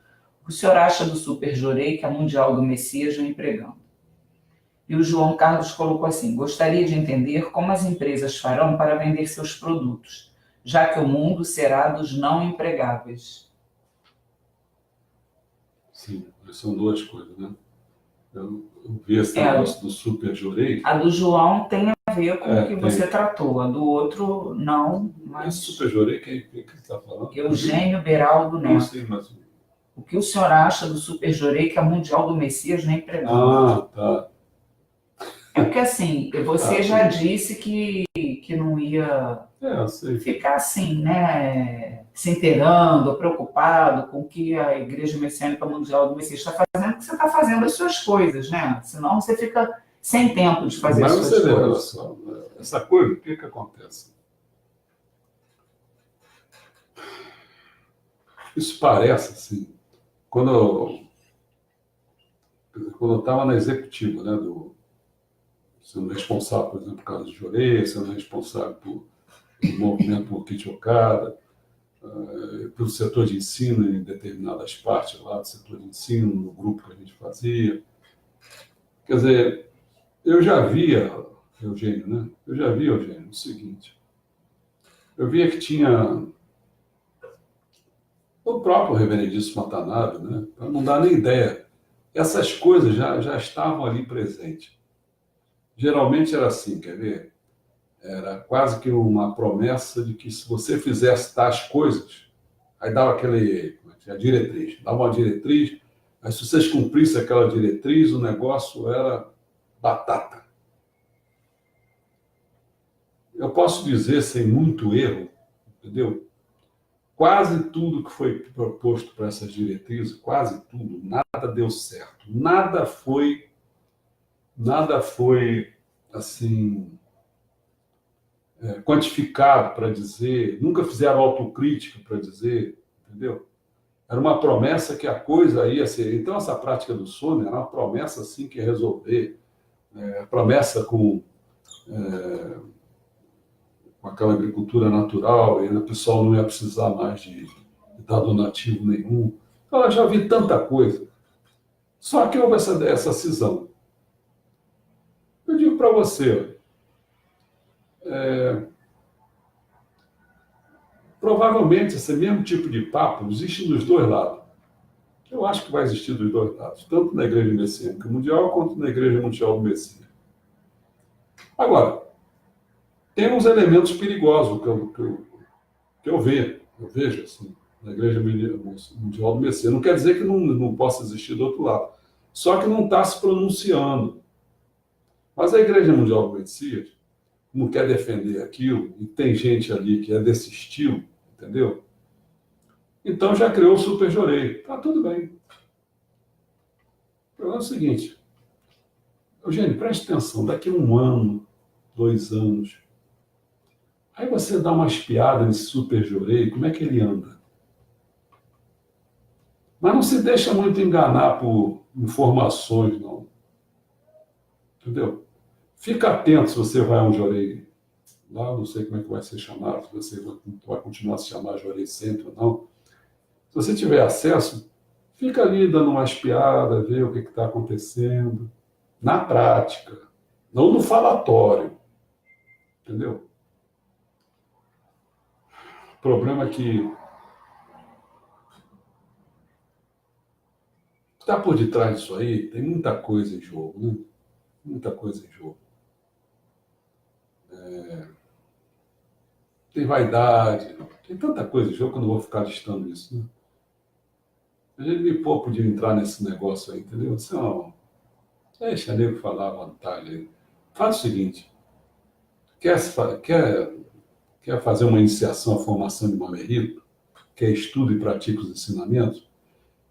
O senhor acha do Super Jorei que a Mundial do Messias vem empregando? E o João Carlos colocou assim: gostaria de entender como as empresas farão para vender seus produtos, já que o mundo será dos não empregáveis. Sim, são duas coisas, né? Eu vi esse negócio do Super Jorei. A do João tem a ver com o que você tratou, a do outro não. Mas... Esse Super Jorei, quem que você está falando? Eugênio Beraldo Neto. Não sei, mas... O que o senhor acha do Super Jorei que a Mundial do Messias nem empregou? Ah, tá. É porque assim, você já disse que não ia ficar assim, né? Se inteirando, preocupado com o que a Igreja Messiânica Mundial do Messias está fazendo, porque você está fazendo as suas coisas, né? Senão você fica sem tempo de fazer as suas coisas. Mas você vê, olha só, essa coisa, o que acontece? Isso parece assim, quando eu estava na executiva, né, sendo responsável, por exemplo, por causa de Jorei, sendo responsável pelo movimento por Kit Okada, pelo setor de ensino em determinadas partes lá do setor de ensino, no grupo que a gente fazia. Quer dizer, eu já via, Eugênio, né? Eu já via, Eugênio, o seguinte. Eu via que tinha o próprio reverendíssimo Watanabe, né? Para não dar nem ideia. Essas coisas já estavam ali presentes. Geralmente era assim, quer ver? Era quase que uma promessa de que se você fizesse tais coisas, aí dava a diretriz, dava uma diretriz, aí se vocês cumprissem aquela diretriz, o negócio era batata. Eu posso dizer, sem muito erro, entendeu? Quase tudo que foi proposto para essas diretrizes, quase tudo, nada deu certo. Nada foi assim, quantificado para dizer, nunca fizeram autocrítica para dizer, entendeu? Era uma promessa que a coisa ia ser. Então, essa prática do sono era uma promessa assim que ia resolver, promessa com aquela agricultura natural, e o pessoal não ia precisar mais de dar donativo nenhum. Então, eu já vi tanta coisa. Só que houve essa cisão. Eu digo para você, provavelmente esse mesmo tipo de papo existe dos dois lados. Eu acho que vai existir dos dois lados, tanto na Igreja Messiânica Mundial quanto na Igreja Mundial do Messias. Agora, tem uns elementos perigosos que eu vejo assim, na Igreja Mundial do Messias. Não quer dizer que não possa existir do outro lado, só que não está se pronunciando. Mas a Igreja Mundial do Messias não quer defender aquilo, e tem gente ali que é desse estilo, entendeu? Então já criou o Super Jorei. Tá tudo bem. O problema é o seguinte, Eugênio, preste atenção, daqui a 1 ano, 2 anos, aí você dá uma espiada nesse Super Jorei, como é que ele anda? Mas não se deixa muito enganar por informações, não. Entendeu? Fica atento se você vai a um Jorei lá, não sei como é que vai ser chamado, se você vai continuar a se chamar Jorei sempre ou não. Se você tiver acesso, fica ali dando uma espiada, ver o que está acontecendo, na prática, não no falatório, entendeu? O problema é que está por detrás disso aí, tem muita coisa em jogo, né? Muita coisa em jogo. tem vaidade, tem tanta coisa em jogo que eu não vou ficar listando isso, né? A gente me pô, podia entrar nesse negócio aí, entendeu? Assim, ó, deixa nego falar à vontade aí. Faz o seguinte, quer, quer, quer fazer uma iniciação à formação de Mamerito? Quer estudo e pratica os ensinamentos?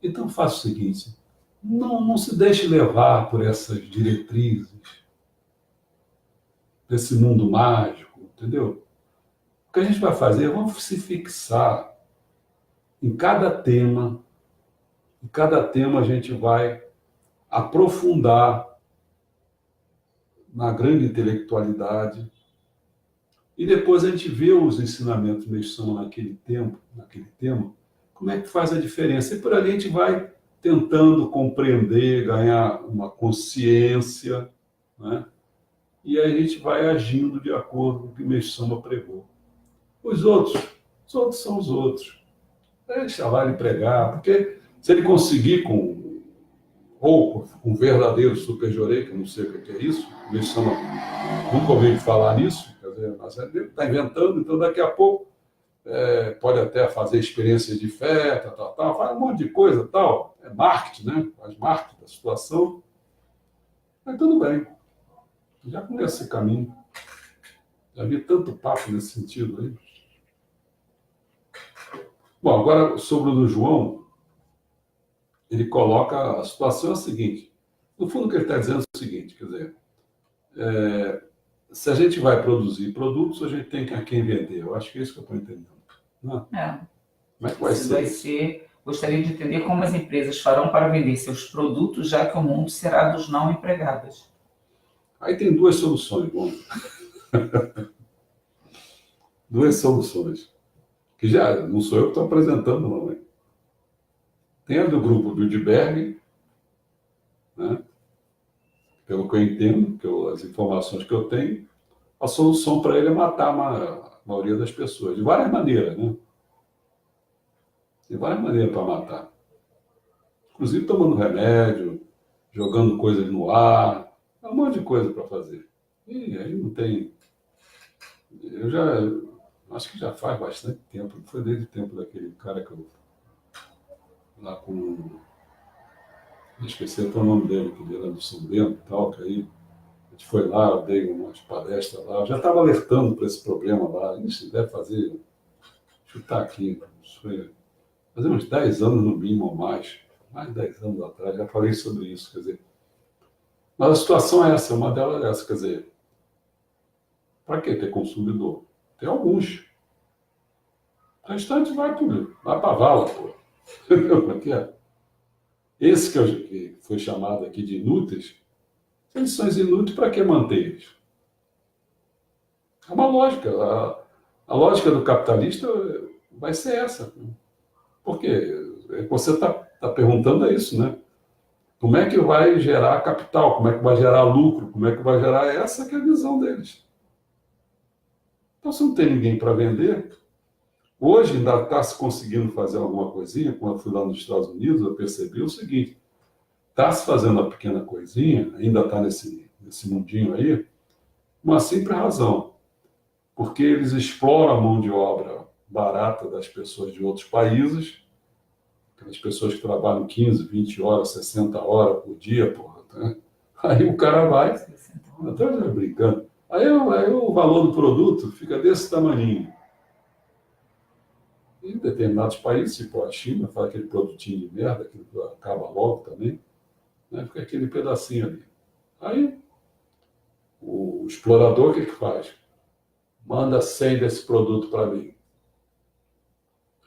Então faça o seguinte, não se deixe levar por essas diretrizes, desse mundo mágico, entendeu? O que a gente vai fazer, vamos se fixar em cada tema, em cada tema a gente vai aprofundar na grande intelectualidade e depois a gente vê os ensinamentos Meixão naquele tempo, naquele tema, como é que faz a diferença. E por ali a gente vai tentando compreender, ganhar uma consciência, né? E aí a gente vai agindo de acordo com o que Meixão pregou. Os outros são os outros. Deixa lá ele pregar, porque se ele conseguir com verdadeiro superjorei, que eu não sei o que é isso, Meixão nunca ouvi falar nisso, quer dizer, mas ele está inventando, então daqui a pouco pode até fazer experiências de fé, tal, faz um monte de coisa, tal, é marketing, né? Faz marketing da situação, mas tudo bem, já conheço esse caminho, já vi tanto papo nesse sentido aí. Bom, agora sobre o do João, ele coloca, a situação é a seguinte, no fundo o que ele está dizendo é o seguinte, quer dizer, se a gente vai produzir produtos, a gente tem a quem vender. Eu acho que é isso que eu estou entendendo. Não? É. Como é que vai Isso ser? vai ser. Gostaria de entender como as empresas farão para vender seus produtos, já que o mundo será dos não empregados. Aí tem duas soluções, bom. Duas soluções. Que já não sou eu que estou apresentando, não. Hein? Tem a do grupo Bilderberg, né? Pelo que eu entendo, as informações que eu tenho, a solução para ele é matar a maioria das pessoas, de várias maneiras, né? De várias maneiras para matar. Inclusive tomando remédio, jogando coisas no ar, um monte de coisa para fazer. E aí não tem. Eu já acho que já faz bastante tempo, não foi desde o tempo daquele cara que eu. Lá com. Esqueci até o nome dele, que ele era do São Bento e tal, que aí a gente foi lá, eu dei umas palestras lá, eu já estava alertando para esse problema lá, isso deve fazer, chutar aqui, isso foi fazer uns 10 anos no mínimo ou mais de 10 anos atrás, já falei sobre isso, quer dizer. Mas a situação é essa, uma delas é essa, quer dizer, para que ter consumidor? Tem alguns. O restante vai para a vala, pô. Entendeu? Esse que foi chamado aqui de inúteis, eles são inúteis, para que manter eles? É uma lógica. A lógica do capitalista vai ser essa. Porque você está perguntando isso, né? Como é que vai gerar capital? Como é que vai gerar lucro? Como é que vai gerar essa que é a visão deles? Então, se não tem ninguém para vender, hoje ainda está se conseguindo fazer alguma coisinha. Quando eu fui lá nos Estados Unidos, eu percebi o seguinte, está se fazendo uma pequena coisinha, ainda está nesse mundinho aí, uma simples razão, porque eles exploram a mão de obra barata das pessoas de outros países, aquelas pessoas que trabalham 15, 20 horas, 60 horas por dia, porra, né? Aí o cara vai, até brincando, aí o valor do produto fica desse tamanhinho. Em determinados países, tipo a China, faz aquele produtinho de merda, aquilo que acaba logo também, né? Fica aquele pedacinho ali. Aí o explorador, o que faz? Manda 100 desse produto para mim.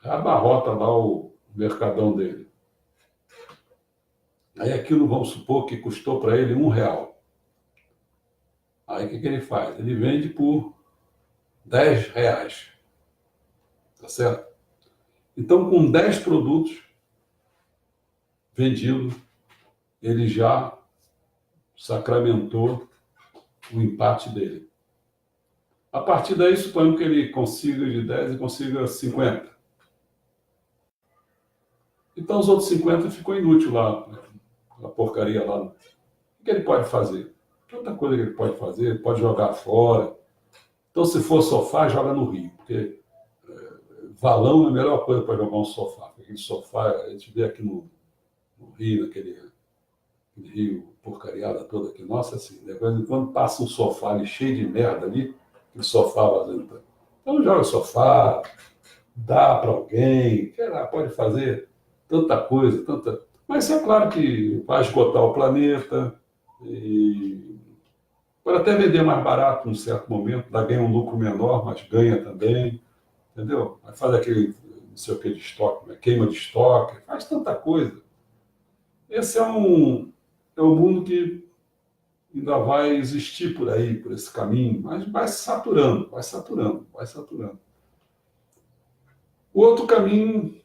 Abarrota lá o mercadão dele. Aí aquilo, vamos supor que custou para ele R$1. Aí o que ele faz? Ele vende por R$10. Tá certo? Então, com 10 produtos vendidos, ele já sacramentou o empate dele. A partir daí, suponhamos que ele consiga de 10 e consiga 50. Então, os outros 50 ficou inútil lá, a porcaria lá. O que ele pode fazer? Tanta coisa que ele pode fazer, ele pode jogar fora, Então, se for sofá, joga no rio, porque valão é a melhor coisa para jogar um sofá. Aquele sofá, a gente vê aqui no Rio, naquele rio porcariada toda aqui, nossa, assim, de vez em quando passa um sofá ali cheio de merda ali, aquele sofá vazando. Então joga o sofá, dá para alguém, sei lá, pode fazer tanta coisa, tanta. Mas é claro que vai esgotar o planeta, e pode até vender mais barato num certo momento, dá ganha um lucro menor, mas ganha também, entendeu? Aí faz aquele, não sei o que de estoque, né? Queima de estoque, faz tanta coisa. Esse é um mundo que ainda vai existir por aí, por esse caminho, mas vai se saturando, vai saturando, vai saturando. O outro caminho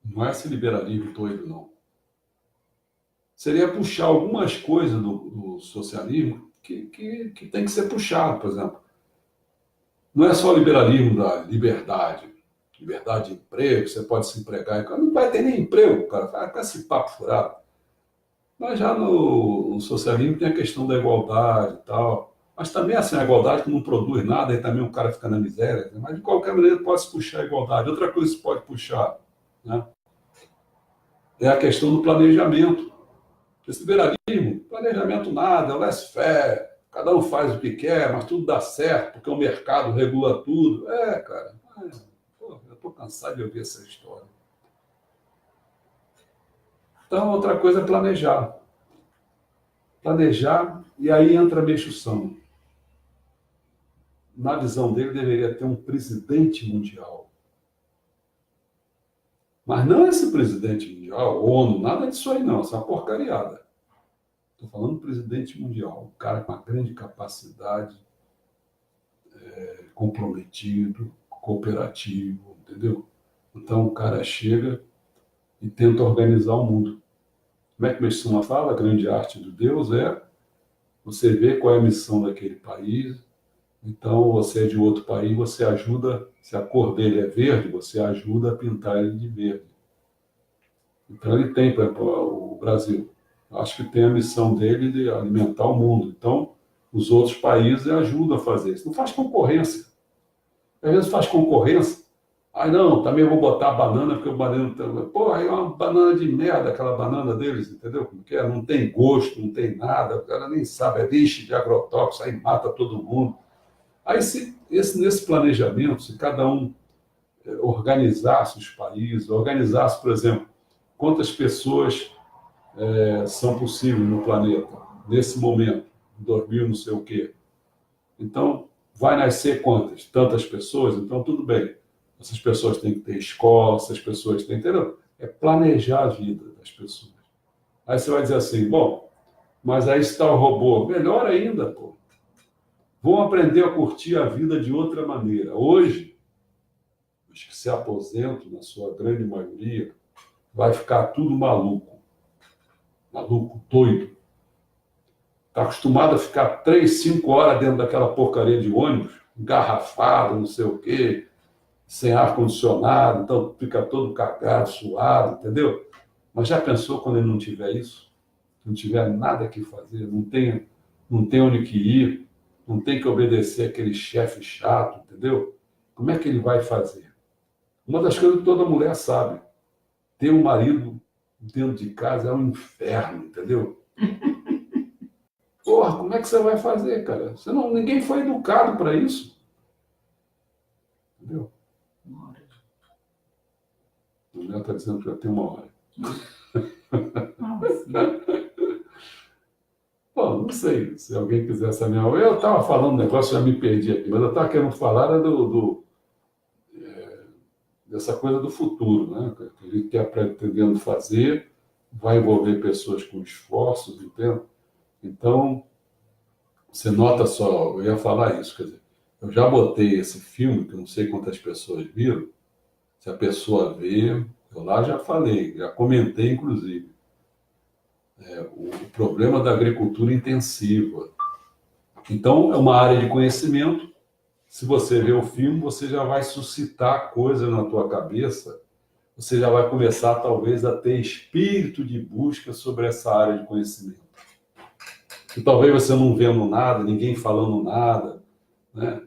não é esse liberalismo doido, não. Seria puxar algumas coisas do socialismo que tem que ser puxado, por exemplo. Não é só o liberalismo da liberdade de emprego, você pode se empregar, não vai ter nem emprego, cara, vai com esse papo furado. Mas já no socialismo tem a questão da igualdade e tal. Mas também assim, a igualdade que não produz nada, e também o cara fica na miséria. Né? Mas de qualquer maneira pode-se puxar a igualdade. Outra coisa que se pode puxar, né, é a questão do planejamento. Esse liberalismo, planejamento nada, é o laissez-faire, cada um faz o que quer, mas tudo dá certo, porque o mercado regula tudo. Cara, eu estou cansado de ouvir essa história. Então, outra coisa é planejar. Planejar, e aí entra a Meixo-Sama. Na visão dele, deveria ter um presidente mundial. Mas não esse presidente mundial, ONU, nada disso aí não, isso é uma porcariada. Estou falando do presidente mundial, um cara com uma grande capacidade, comprometido, cooperativo, entendeu? Então o cara chega e tenta organizar o mundo. Como é que Meixo-Sama fala? A grande arte do Deus é você ver qual é a missão daquele país. Então, você é de outro país, você ajuda, se a cor dele é verde, você ajuda a pintar ele de verde. Então, ele tem, por exemplo, o Brasil, acho que tem a missão dele de alimentar o mundo. Então, os outros países ajudam a fazer isso. Não faz concorrência. Às vezes faz concorrência. Não, também vou botar banana, porque o banana... Pô, aí é uma banana de merda, aquela banana deles, entendeu? Como que é? Não tem gosto, não tem nada, o cara nem sabe, é lixo de agrotóxico, aí mata todo mundo. Aí, nesse planejamento, se cada um organizasse os países, organizasse, por exemplo, quantas pessoas são possíveis no planeta, nesse momento, em 2000, não sei o quê. Então, vai nascer quantas? Tantas pessoas? Então, tudo bem. Essas pessoas têm que ter escola, essas pessoas têm que ter... É planejar a vida das pessoas. Aí você vai dizer assim, bom, mas aí está o robô. Melhor ainda, pô. Vão aprender a curtir a vida de outra maneira. Hoje, os que se aposentam, na sua grande maioria, vai ficar tudo maluco. Maluco, doido. Está acostumado a ficar 3, 5 horas dentro daquela porcaria de ônibus, engarrafado, não sei o quê, sem ar-condicionado, então fica todo cagado, suado, entendeu? Mas já pensou quando ele não tiver isso? Não tiver nada que fazer, não tem onde que ir, não tem que obedecer aquele chefe chato, entendeu? Como é que ele vai fazer? Uma das coisas que toda mulher sabe, ter um marido dentro de casa é um inferno, entendeu? Porra, como é que você vai fazer, cara? Ninguém foi educado para isso. Entendeu? Uma hora. A mulher está dizendo que já tem 1 hora. Bom, não sei se alguém quiser saber. Eu estava falando um negócio, já me perdi aqui, mas eu estava querendo falar dessa coisa do futuro, né? Que a gente está pretendendo fazer, vai envolver pessoas com esforços, entende? Então, você nota só, eu ia falar isso, quer dizer, eu já botei esse filme, que eu não sei quantas pessoas viram, se a pessoa vê, eu lá já falei, já comentei, inclusive, o problema da agricultura intensiva. Então, é uma área de conhecimento. Se você vê o filme, você já vai suscitar coisa na tua cabeça, você já vai começar, talvez, a ter espírito de busca sobre essa área de conhecimento. E talvez você não vendo nada, ninguém falando nada, né?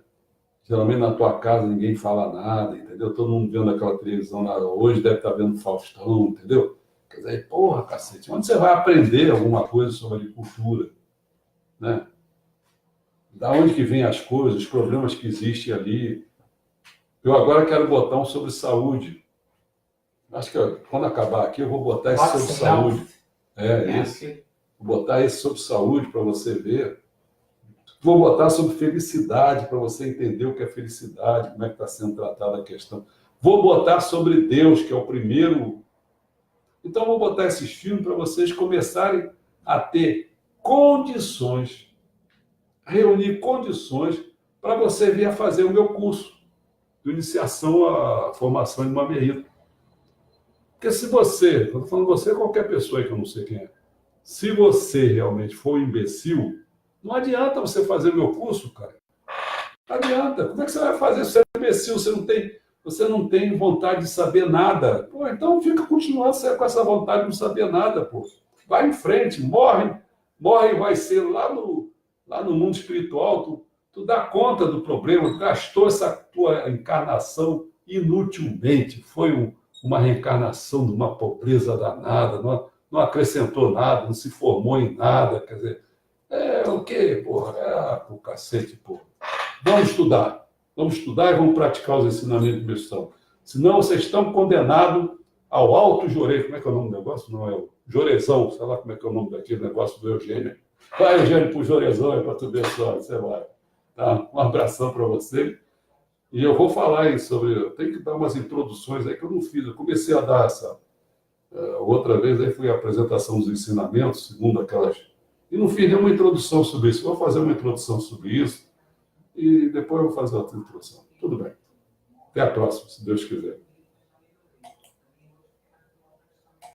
Geralmente na tua casa ninguém fala nada, entendeu? Todo mundo vendo aquela televisão lá, hoje deve estar vendo Faustão, entendeu? Quer dizer, porra, cacete, onde você vai aprender alguma coisa sobre agricultura, né? Da onde que vêm as coisas, os problemas que existem ali. Eu agora quero botar um sobre saúde. Acho que quando acabar aqui eu vou botar esse sobre saúde. Esse. Vou botar esse sobre saúde para você ver. Vou botar sobre felicidade para você entender o que é felicidade, como é que está sendo tratada a questão. Vou botar sobre Deus, que é o primeiro. Então, vou botar esses filmes para vocês começarem a ter condições, reunir condições para você vir a fazer o meu curso de iniciação à formação de mamerito. Porque se você, eu estou falando você, qualquer pessoa aí que eu não sei quem é, se você realmente for um imbecil, não adianta você fazer o meu curso, cara. Não adianta. Como é que você vai fazer se você é imbecil? Você não tem vontade de saber nada. Pô, então continua com essa vontade de não saber nada, pô. Vai em frente, morre e vai ser lá no mundo espiritual. Tu dá conta do problema, tu gastou essa tua encarnação inutilmente. Foi uma reencarnação de uma pobreza danada, não acrescentou nada, não se formou em nada, quer dizer, o quê, porra? O cacete, porra. Vamos estudar e vamos praticar os ensinamentos de missão. Senão vocês estão condenados ao alto jorei. Como é que é o nome do negócio? Não é o jorezão, sei lá como é que é o nome daquele negócio do Eugênio. Vai, Eugênio, pro jorezão aí para tu ver só, você vai. Tá? Um abração para você. E eu vou falar aí sobre. Eu tenho que dar umas introduções aí que eu não fiz. Eu comecei a dar essa. Outra vez aí foi a apresentação dos ensinamentos, segundo aquelas. E não fiz nenhuma introdução sobre isso. Vou fazer uma introdução sobre isso e depois eu vou fazer outra introdução. Tudo bem. Até a próxima, se Deus quiser.